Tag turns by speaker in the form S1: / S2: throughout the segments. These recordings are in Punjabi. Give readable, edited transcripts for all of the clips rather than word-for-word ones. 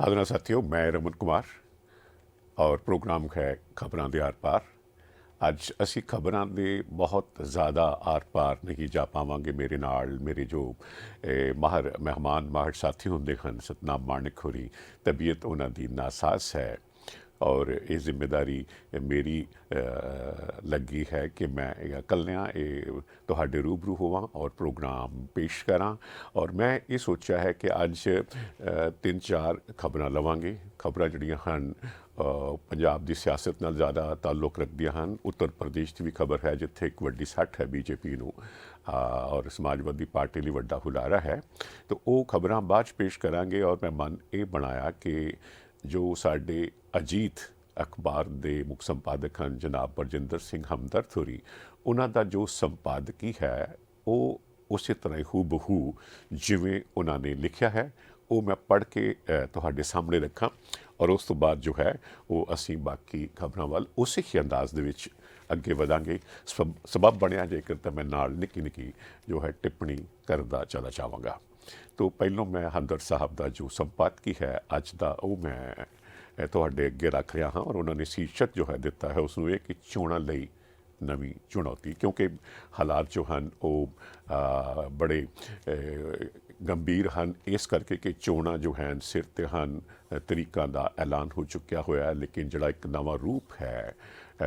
S1: हादरा साथियों, मैं रमन कुमार और प्रोग्राम है खबरां दे आर पार। ਅੱਜ ਅਸੀਂ ਖਬਰਾਂ ਦੇ ਬਹੁਤ ਜ਼ਿਆਦਾ ਆਰ ਪਾਰ ਨਹੀਂ ਜਾ ਪਾਵਾਂਗੇ। ਮੇਰੇ ਨਾਲ ਮੇਰੇ ਜੋ ਮਾਹਰ ਮਹਿਮਾਨ ਮਾਹਰ ਸਾਥੀ ਹੁੰਦੇ ਹਨ, ਸਤਨਾਮ ਮਾਣਿਕ ਹੋਰੀ, ਤਬੀਅਤ ਉਹਨਾਂ ਦੀ ਨਾਸਾਜ਼ ਹੈ ਔਰ ਇਹ ਜ਼ਿੰਮੇਵਾਰੀ ਮੇਰੀ ਲੱਗੀ ਹੈ ਕਿ ਮੈਂ ਇਕੱਲਿਆਂ ਇਹ ਤੁਹਾਡੇ ਰੂਬਰੂ ਹੋਵਾਂ ਔਰ ਪ੍ਰੋਗਰਾਮ ਪੇਸ਼ ਕਰਾਂ। ਔਰ ਮੈਂ ਇਹ ਸੋਚਿਆ ਹੈ ਕਿ ਅੱਜ 3-4 ਖਬਰਾਂ ਲਵਾਂਗੇ। ਖਬਰਾਂ ਜਿਹੜੀਆਂ ਹਨ ਪੰਜਾਬ ਦੀ ਸਿਆਸਤ ਨਾਲ ਜ਼ਿਆਦਾ ਤਾਲੁਕ ਰੱਖਦੀਆਂ ਹਨ। ਉੱਤਰ ਪ੍ਰਦੇਸ਼ ਦੀ ਵੀ ਖਬਰ ਹੈ ਜਿੱਥੇ ਇੱਕ ਵੱਡੀ ਸੱਟ ਹੈ ਬੀਜੇਪੀ ਨੂੰ ਔਰ ਸਮਾਜਵਾਦੀ ਪਾਰਟੀ ਲਈ ਵੱਡਾ ਹੁਲਾਰਾ ਹੈ। ਤਾਂ ਉਹ ਖਬਰਾਂ ਬਾਅਦ 'ਚ ਪੇਸ਼ ਕਰਾਂਗੇ। ਔਰ ਮੈਂ ਮਨ ਇਹ ਬਣਾਇਆ ਕਿ ਜੋ ਸਾਡੇ ਅਜੀਤ ਅਖਬਾਰ ਦੇ ਮੁੱਖ ਸੰਪਾਦਕ ਹਨ ਜਨਾਬ ਬਰਜਿੰਦਰ ਸਿੰਘ ਹਮਦਰਦ ਹੋਰੀ, ਉਹਨਾਂ ਦਾ ਜੋ ਸੰਪਾਦਕੀ ਹੈ ਉਹ ਉਸੇ ਤਰ੍ਹਾਂ ਹੀ ਹੂਬਹੂ ਜਿਵੇਂ ਉਹਨਾਂ ਨੇ ਲਿਖਿਆ ਹੈ ਉਹ ਮੈਂ ਪੜ੍ਹ ਕੇ ਤੁਹਾਡੇ ਸਾਹਮਣੇ ਰੱਖਾਂ ਔਰ ਉਸ ਤੋਂ ਬਾਅਦ ਜੋ ਹੈ ਉਹ ਅਸੀਂ ਬਾਕੀ ਖਬਰਾਂ ਵੱਲ ਉਸੇ ਹੀ ਅੰਦਾਜ਼ ਦੇ ਵਿੱਚ ਅੱਗੇ ਵਧਾਂਗੇ। ਸਬਬ ਬਣਿਆ ਜੇਕਰ ਤਾਂ ਮੈਂ ਨਾਲ ਨਿੱਕੀ ਨਿੱਕੀ ਜੋ ਹੈ ਟਿੱਪਣੀ ਕਰਦਾ ਚਲਾ ਜਾਵਾਂਗਾ। ਤੋ ਪਹਿਲੋਂ ਮੈਂ ਹਮਦਰਦ ਸਾਹਿਬ ਦਾ ਜੋ ਸੰਪਾਦਕੀ ਹੈ ਅੱਜ ਦਾ ਉਹ ਮੈਂ ਤੁਹਾਡੇ ਅੱਗੇ ਰੱਖ ਰਿਹਾ ਹਾਂ ਔਰ ਉਹਨਾਂ ਨੇ ਸ਼ੀਰਸ਼ਕ ਜੋ ਹੈ ਦਿੱਤਾ ਹੈ ਉਸ ਨੂੰ ਇਹ ਕਿ ਚੋਣਾਂ ਲਈ ਨਵੀਂ ਚੁਣੌਤੀ, ਕਿਉਂਕਿ ਹਾਲਾਤ ਜੋ ਹਨ ਉਹ ਬੜੇ ਗੰਭੀਰ ਹਨ ਇਸ ਕਰਕੇ ਕਿ ਚੋਣਾਂ ਜੋ ਹਨ ਸਿਰ 'ਤੇ ਹਨ, ਤਰੀਕਾਂ ਦਾ ਐਲਾਨ ਹੋ ਚੁੱਕਿਆ ਹੋਇਆ ਹੈ, ਲੇਕਿਨ ਜਿਹੜਾ ਇੱਕ ਨਵਾਂ ਰੂਪ ਹੈ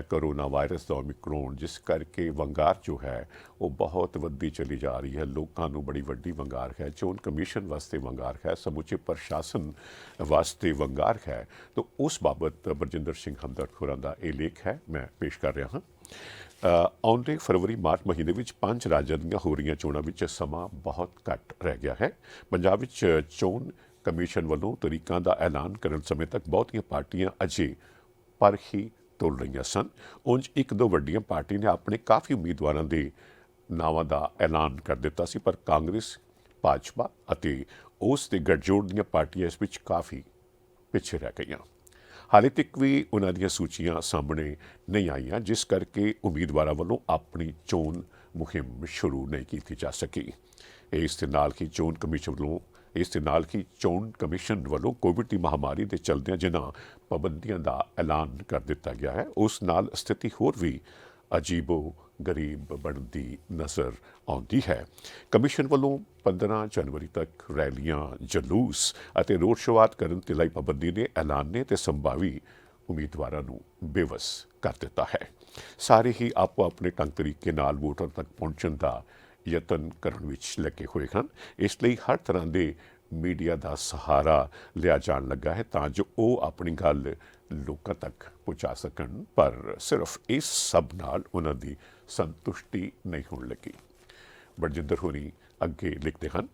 S1: ਕਰੋਨਾ ਵਾਇਰਸ ਦਾ ਓਮਿਕਰੋਨ, ਜਿਸ ਕਰਕੇ ਵੰਗਾਰ ਜੋ ਹੈ ਉਹ ਬਹੁਤ ਵੱਧਦੀ ਚਲੀ ਜਾ ਰਹੀ ਹੈ। ਲੋਕਾਂ ਨੂੰ ਬੜੀ ਵੱਡੀ ਵੰਗਾਰ ਹੈ, ਚੋਣ ਕਮਿਸ਼ਨ ਵਾਸਤੇ ਵੰਗਾਰ ਹੈ, ਸਮੁੱਚੇ ਪ੍ਰਸ਼ਾਸਨ ਵਾਸਤੇ ਵੰਗਾਰ ਹੈ। ਤਾਂ ਉਸ ਬਾਬਤ ਬਰਜਿੰਦਰ ਸਿੰਘ ਹਮਦਰਦ ਹੋਰਾਂ ਦਾ ਇਹ ਲੇਖ ਹੈ, ਮੈਂ ਪੇਸ਼ ਕਰ ਰਿਹਾ ਹਾਂ। ਆਉਂਦੇ ਫਰਵਰੀ ਮਾਰਚ ਮਹੀਨੇ ਵਿੱਚ 5 ਰਾਜਾਂ ਦੀਆਂ ਹੋ ਰਹੀਆਂ ਚੋਣਾਂ ਵਿੱਚ ਸਮਾਂ ਬਹੁਤ ਘੱਟ ਰਹਿ ਗਿਆ ਹੈ। ਪੰਜਾਬ ਵਿੱਚ ਚੋਣ ਕਮਿਸ਼ਨ ਵੱਲੋਂ ਤਰੀਕਾਂ ਦਾ ਐਲਾਨ ਕਰਨ ਸਮੇਂ ਤੱਕ ਬਹੁਤੀਆਂ ਪਾਰਟੀਆਂ ਅਜੇ ਪਰ ਹੀ ਤੋਲ ਰਹੀਆਂ ਸਨ। ਉਂਝ ਇੱਕ ਦੋ ਵੱਡੀਆਂ ਪਾਰਟੀ ਨੇ ਆਪਣੇ ਕਾਫੀ ਉਮੀਦਵਾਰਾਂ ਦੇ ਨਾਵਾਂ ਦਾ ਐਲਾਨ ਕਰ ਦਿੱਤਾ ਸੀ, ਪਰ ਕਾਂਗਰਸ, ਭਾਜਪਾ ਅਤੇ ਉਸ ਦੇ ਗੱਠਜੋੜ ਦੀਆਂ ਪਾਰਟੀਆਂ ਇਸ ਵਿੱਚ ਕਾਫੀ ਪਿੱਛੇ ਰਹਿ ਗਈਆਂ। ਹਾਲੇ ਤੱਕ ਵੀ ਉਹਨਾਂ ਦੀਆਂ ਸੂਚੀਆਂ ਸਾਹਮਣੇ ਨਹੀਂ ਆਈਆਂ, ਜਿਸ ਕਰਕੇ ਉਮੀਦਵਾਰਾਂ ਵੱਲੋਂ ਆਪਣੀ ਚੋਣ ਮੁਹਿੰਮ ਸ਼ੁਰੂ ਨਹੀਂ ਕੀਤੀ ਜਾ ਸਕੀ। ਇਸ ਦੇ ਨਾਲ ਹੀ ਚੋਣ ਕਮਿਸ਼ਨ ਵੱਲੋਂ ਕੋਵਿਡ ਦੀ ਮਹਾਮਾਰੀ ਦੇ ਚਲਦਿਆਂ ਜਿਨ੍ਹਾਂ ਪਾਬੰਦੀਆਂ ਦਾ ਐਲਾਨ ਕਰ ਦਿੱਤਾ ਗਿਆ ਹੈ ਉਸ ਨਾਲ ਸਥਿਤੀ ਹੋਰ ਵੀ ਅਜੀਬੋ ਗਰੀਬ ਬਣਦੀ ਨਜ਼ਰ ਆਉਂਦੀ ਹੈ। ਕਮਿਸ਼ਨ ਵੱਲੋਂ 15 ਜਨਵਰੀ ਤੱਕ ਰੈਲੀਆਂ, ਜਲੂਸ ਅਤੇ ਰੋਡ ਸ਼ੋਅ ਕਰਨ ਤੇ ਲਾਈ ਪਾਬੰਦੀ ਨੇ ਐਲਾਨੇ ਤੇ ਸੰਭਾਵੀ ਉਮੀਦਵਾਰਾਂ ਨੂੰ ਬੇਵਸ ਕਰ ਦਿੱਤਾ ਹੈ। ਸਾਰੇ ਹੀ ਆਪੋ ਆਪਣੇ ਢੰਗ ਤਰੀਕੇ ਨਾਲ ਵੋਟਰ ਤੱਕ ਪਹੁੰਚਣ ਦਾ ਯਤਨ ਕਰਨ ਵਿੱਚ ਲੱਗੇ ਹੋਏ ਹਨ। ਇਸ ਲਈ ਹਰ ਤਰ੍ਹਾਂ ਦੇ ਮੀਡੀਆ ਦਾ ਸਹਾਰਾ ਲਿਆ ਜਾਣ ਲੱਗਾ ਹੈ ਤਾਂ ਜੋ ਉਹ ਆਪਣੀ ਗੱਲ ਲੋਕਾਂ ਤੱਕ ਪਹੁੰਚਾ ਸਕਣ, ਪਰ ਸਿਰਫ ਇਸ ਸਭ ਨਾਲ ਉਹਨਾਂ ਦੀ ਸੰਤੁਸ਼ਟੀ ਨਹੀਂ ਹੋਣ ਲੱਗੀ। ਬਰਜਿੰਦਰ ਹੋਰੀ ਅੱਗੇ ਲਿਖਦੇ ਹਨ,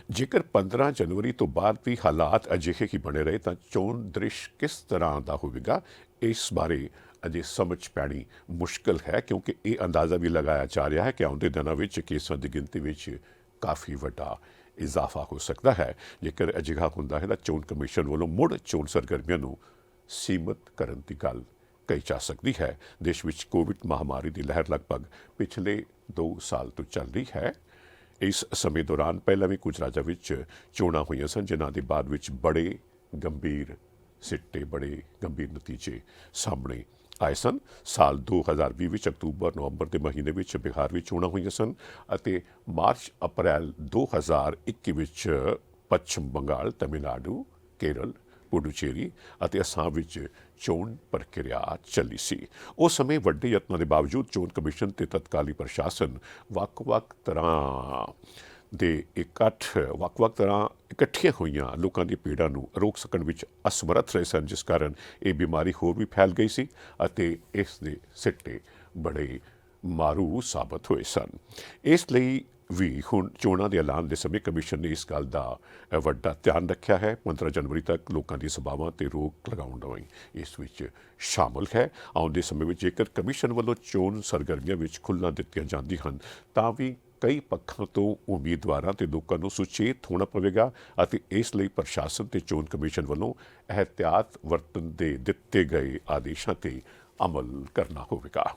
S1: ਜੇਕਰ 15 ਜਨਵਰੀ ਤੋਂ ਬਾਅਦ ਵੀ ਹਾਲਾਤ ਅਜਿਹੇ ਹੀ ਬਣੇ ਰਹੇ ਤਾਂ ਚੋਣ ਦ੍ਰਿਸ਼ ਕਿਸ ਤਰ੍ਹਾਂ ਦਾ ਹੋਵੇਗਾ, ਇਸ ਬਾਰੇ ਅਜੇ ਸਮਝ ਪੈਣੀ ਮੁਸ਼ਕਿਲ ਹੈ, ਕਿਉਂਕਿ ਇਹ ਅੰਦਾਜ਼ਾ ਵੀ ਲਗਾਇਆ ਜਾ ਰਿਹਾ ਹੈ ਕਿ ਆਉਂਦੇ ਦਿਨਾਂ ਵਿੱਚ ਕੇਸਾਂ ਦੀ ਗਿਣਤੀ ਵਿੱਚ ਕਾਫੀ ਵੱਡਾ ਇਜ਼ਾਫਾ ਹੋ ਸਕਦਾ ਹੈ। ਜੇਕਰ ਅਜਿਹਾ ਹੁੰਦਾ ਹੈ ਤਾਂ ਚੋਣ ਕਮਿਸ਼ਨ ਵੱਲੋਂ ਮੁੜ ਚੋਣ ਸਰਗਰਮੀਆਂ ਨੂੰ ਸੀਮਤ ਕਰਨ ਦੀ ਗੱਲ ਕਹੀ ਜਾ ਸਕਦੀ ਹੈ। ਦੇਸ਼ ਵਿੱਚ ਕੋਵਿਡ ਮਹਾਮਾਰੀ ਦੀ ਲਹਿਰ ਲਗਭਗ ਪਿਛਲੇ 2 ਸਾਲ ਤੋਂ ਚੱਲ ਰਹੀ ਹੈ। ਇਸ ਸਮੇਂ ਦੌਰਾਨ ਪਹਿਲਾਂ ਵੀ ਕੁਝ ਰਾਜਾਂ ਵਿੱਚ ਚੋਣਾਂ ਹੋਈਆਂ ਸਨ ਜਿਨ੍ਹਾਂ ਦੇ ਬਾਅਦ ਵਿੱਚ ਬੜੇ ਗੰਭੀਰ ਨਤੀਜੇ ਸਾਹਮਣੇ ਆਏ ਸਨ। ਸਾਲ 2020 ਵਿੱਚ ਅਕਤੂਬਰ-ਨਵੰਬਰ ਦੇ ਮਹੀਨੇ ਵਿੱਚ ਬਿਹਾਰ ਵਿੱਚ ਚੋਣਾਂ ਹੋਈਆਂ ਸਨ ਅਤੇ ਮਾਰਚ-ਅਪ੍ਰੈਲ 2021 ਵਿੱਚ ਪੱਛਮ ਬੰਗਾਲ, ਤਮਿਲਨਾਡੂ, ਕੇਰਲ, ਪੁਡੂਚੇਰੀ ਅਤੇ ਅਸਾਮ ਵਿੱਚ ਚੋਣ ਪ੍ਰਕਿਰਿਆ ਚੱਲੀ ਸੀ। ਉਸ ਸਮੇਂ ਵੱਡੇ ਯਤਨਾਂ ਦੇ ਬਾਵਜੂਦ ਚੋਣ ਕਮਿਸ਼ਨ ਤੇ ਤਤਕਾਲੀ ਪ੍ਰਸ਼ਾਸਨ ਵੱਖ-ਵੱਖ ਤਰ੍ਹਾਂ ਇਕੱਠੀਆਂ ਹੋਈਆਂ ਲੋਕਾਂ ਦੀ ਪੀੜਾ ਨੂੰ ਰੋਕ ਸਕਣ ਵਿੱਚ ਅਸਮਰੱਥ ਰਹੇ ਸਨ, ਜਿਸ ਕਾਰਨ ਇਹ ਬਿਮਾਰੀ ਹੋਰ ਵੀ ਫੈਲ ਗਈ ਸੀ ਅਤੇ ਇਸ ਦੇ ਸਿੱਟੇ ਬੜੇ ਮਾਰੂ ਸਾਬਤ ਹੋਏ ਸਨ। ਇਸ ਲਈ ਵੀ ਹੁਣ ਚੋਣਾਂ ਦੇ ਐਲਾਨ ਦੇ ਸਮੇਂ ਕਮਿਸ਼ਨ ਨੇ ਇਸ ਗੱਲ ਦਾ ਵੱਡਾ ਧਿਆਨ ਰੱਖਿਆ ਹੈ। 15 ਜਨਵਰੀ ਤੱਕ ਲੋਕਾਂ ਦੀ ਸਭਾਵਾਂ 'ਤੇ ਰੋਕ ਲਗਾਉਣ ਲਈ ਇਸ ਵਿੱਚ ਸ਼ਾਮਲ ਹੈ। ਆਉਂਦੇ ਸਮੇਂ ਵਿੱਚ ਜੇਕਰ ਕਮਿਸ਼ਨ ਵੱਲੋਂ ਚੋਣ ਸਰਗਰਮੀਆਂ ਵਿੱਚ ਖੁੱਲ੍ਹਾਂ ਦਿੱਤੀਆਂ ਜਾਂਦੀਆਂ ਹਨ ਤਾਂ ਵੀ ਕਈ ਪੱਖਾਂ ਤੋਂ ਉਮੀਦਵਾਰਾਂ ਤੇ ਲੋਕਾਂ ਨੂੰ ਸੁਚੇਤ ਹੋਣਾ ਪਵੇਗਾ ਅਤੇ ਇਸ ਲਈ ਪ੍ਰਸ਼ਾਸਨ ਤੇ ਚੋਣ ਕਮਿਸ਼ਨ ਵੱਲੋਂ ਅਹਿਤਿਆਤ ਵਰਤਣ ਦੇ ਦਿੱਤੇ ਗਏ ਆਦੇਸ਼ਾਂ 'ਤੇ ਅਮਲ ਕਰਨਾ ਹੋਵੇਗਾ।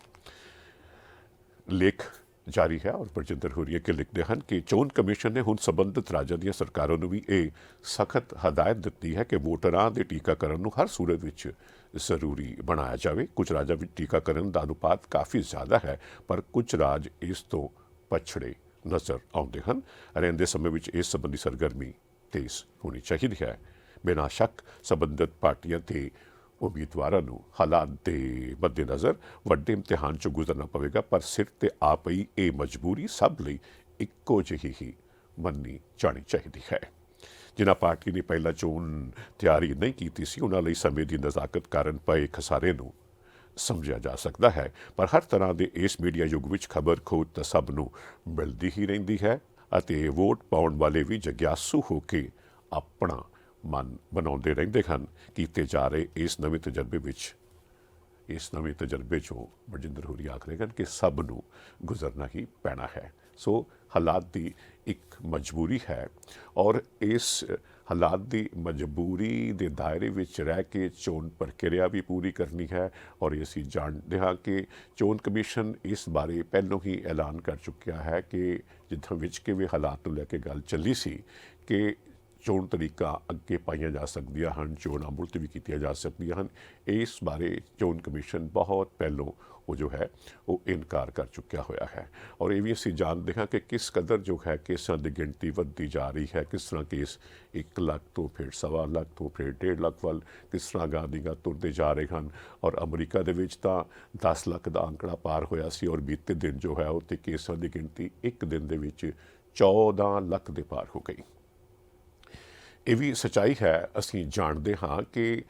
S1: ਲੇਖ ਜਾਰੀ ਹੈ। ਔਰ ਬਰਜਿੰਦਰ ਹੋਰੀ ਅੱਗੇ ਲਿਖਦੇ ਹਨ ਕਿ ਚੋਣ ਕਮਿਸ਼ਨ ਨੇ ਹੁਣ ਸੰਬੰਧਿਤ ਰਾਜਾਂ ਦੀਆਂ ਸਰਕਾਰਾਂ ਨੂੰ ਵੀ ਇਹ ਸਖਤ ਹਦਾਇਤ ਦਿੱਤੀ ਹੈ ਕਿ ਵੋਟਰਾਂ ਦੇ ਟੀਕਾਕਰਨ ਨੂੰ ਹਰ ਸੂਰਤ ਵਿੱਚ ਜ਼ਰੂਰੀ ਬਣਾਇਆ ਜਾਵੇ। ਕੁਝ ਰਾਜਾਂ ਵਿੱਚ ਟੀਕਾਕਰਨ ਦਾ ਅਨੁਪਾਤ ਕਾਫੀ ਜ਼ਿਆਦਾ ਹੈ, ਪਰ ਕੁਝ ਰਾਜ ਇਸ ਤੋਂ ਪਛੜੇ ਨਜ਼ਰ ਆਉਂਦੇ ਹਨ। ਰਹਿੰਦੇ ਸਮੇਂ ਵਿੱਚ ਇਸ ਸੰਬੰਧੀ ਸਰਗਰਮੀ ਤੇਜ਼ ਹੋਣੀ ਚਾਹੀਦੀ ਹੈ। ਬਿਨਾਂ ਸ਼ੱਕ ਸੰਬੰਧਿਤ ਪਾਰਟੀਆਂ ਤੇ ਉਮੀਦਵਾਰਾਂ ਨੂੰ ਹਾਲਾਤ ਦੇ ਮੱਦੇਨਜ਼ਰ ਵੱਡੇ ਇਮਤਿਹਾਨ 'ਚੋਂ ਗੁਜ਼ਰਨਾ ਪਵੇਗਾ, ਪਰ ਸਿਰ ਤੇ ਆ ਪਈ ਇਹ ਮਜਬੂਰੀ ਸਭ ਲਈ ਇੱਕੋ ਜਿਹੀ ਹੀ ਮੰਨੀ ਜਾਣੀ ਚਾਹੀਦੀ ਹੈ। ਜਿਨ੍ਹਾਂ ਪਾਰਟੀ ਨੇ ਪਹਿਲਾਂ ਚੋਣ ਤਿਆਰੀ ਨਹੀਂ ਕੀਤੀ ਸੀ, ਉਹਨਾਂ ਲਈ ਸਮੇਂ ਦੀ ਨਜ਼ਾਕਤ ਕਾਰਨ ਪਏ ਖਸਾਰੇ ਨੂੰ ਸਮਝਿਆ ਜਾ ਸਕਦਾ ਹੈ, ਪਰ ਹਰ ਤਰ੍ਹਾਂ ਦੇ ਇਸ ਮੀਡੀਆ ਯੁੱਗ ਵਿੱਚ ਖਬਰ ਖੋਜ ਤਾਂ ਸਭ ਨੂੰ ਮਿਲਦੀ ਹੀ ਰਹਿੰਦੀ ਹੈ ਅਤੇ ਵੋਟ ਪਾਉਣ ਵਾਲੇ ਵੀ ਜਗਿਆਸੂ ਹੋ ਕੇ ਆਪਣਾ ਮਨ ਬਣਾਉਂਦੇ ਰਹਿੰਦੇ ਹਨ। ਕੀਤੇ ਜਾ ਰਹੇ ਇਸ ਨਵੇਂ ਤਜਰਬੇ 'ਚੋਂ ਬਰਜਿੰਦਰ ਹੋਰੀ ਆਖ ਰਹੇ ਹਨ ਕਿ ਸਭ ਨੂੰ ਗੁਜ਼ਰਨਾ ਹੀ ਪੈਣਾ ਹੈ। ਸੋ ਹਾਲਾਤ ਦੀ ਇੱਕ ਮਜਬੂਰੀ ਹੈ ਔਰ ਇਸ ਹਾਲਾਤ ਦੀ ਮਜਬੂਰੀ ਦੇ ਦਾਇਰੇ ਵਿੱਚ ਰਹਿ ਕੇ ਚੋਣ ਪ੍ਰਕਿਰਿਆ ਵੀ ਪੂਰੀ ਕਰਨੀ ਹੈ। ਔਰ ਅਸੀਂ ਜਾਣਦੇ ਹਾਂ ਕਿ ਚੋਣ ਕਮਿਸ਼ਨ ਇਸ ਬਾਰੇ ਪਹਿਲਾਂ ਹੀ ਐਲਾਨ ਕਰ ਚੁੱਕਿਆ ਹੈ ਕਿ ਜਿੱਦਾਂ ਵਿੱਚ ਕਿ ਵੀ ਹਾਲਾਤ ਨੂੰ ਲੈ ਕੇ ਗੱਲ ਚੱਲੀ ਸੀ ਕਿ ਚੋਣ ਤਰੀਕਾਂ ਅੱਗੇ ਪਾਈਆਂ ਜਾ ਸਕਦੀਆਂ ਹਨ, ਚੋਣਾਂ ਮੁਲਤਵੀ ਕੀਤੀਆਂ ਜਾ ਸਕਦੀਆਂ ਹਨ। ਇਸ ਬਾਰੇ ਚੋਣ ਕਮਿਸ਼ਨ ਬਹੁਤ ਪਹਿਲੋਂ ਉਹ ਇਨਕਾਰ ਕਰ ਚੁੱਕਿਆ ਹੋਇਆ ਹੈ। ਔਰ ਇਹ ਵੀ ਅਸੀਂ ਜਾਣਦੇ ਹਾਂ ਕਿ ਕਿਸ ਕਦਰ ਕੇਸਾਂ ਦੀ ਗਿਣਤੀ ਵੱਧਦੀ ਜਾ ਰਹੀ ਹੈ, ਕਿਸ ਤਰ੍ਹਾਂ ਕੇਸ 1 ਲੱਖ ਤੋਂ ਫਿਰ 1.25 ਲੱਖ ਤੋਂ ਫਿਰ 1.5 ਲੱਖ ਵੱਲ ਕਿਸ ਤਰ੍ਹਾਂ ਗਾਂ ਤੁਰਦੇ ਜਾ ਰਹੇ ਹਨ। ਔਰ ਅਮਰੀਕਾ ਦੇ ਵਿੱਚ ਤਾਂ 10 ਲੱਖ ਦਾ ਅੰਕੜਾ ਪਾਰ ਹੋਇਆ ਸੀ ਔਰ ਬੀਤੇ ਦਿਨ ਉੱਥੇ ਕੇਸਾਂ ਦੀ ਗਿਣਤੀ ਇੱਕ ਦਿਨ ਦੇ ਵਿੱਚ 14 ਲੱਖ ਦੇ ਪਾਰ ਹੋ ਗਈ। ਇਹ ਵੀ ਸੱਚਾਈ ਹੈ, ਅਸੀਂ ਜਾਣਦੇ ਹਾਂ ਕਿ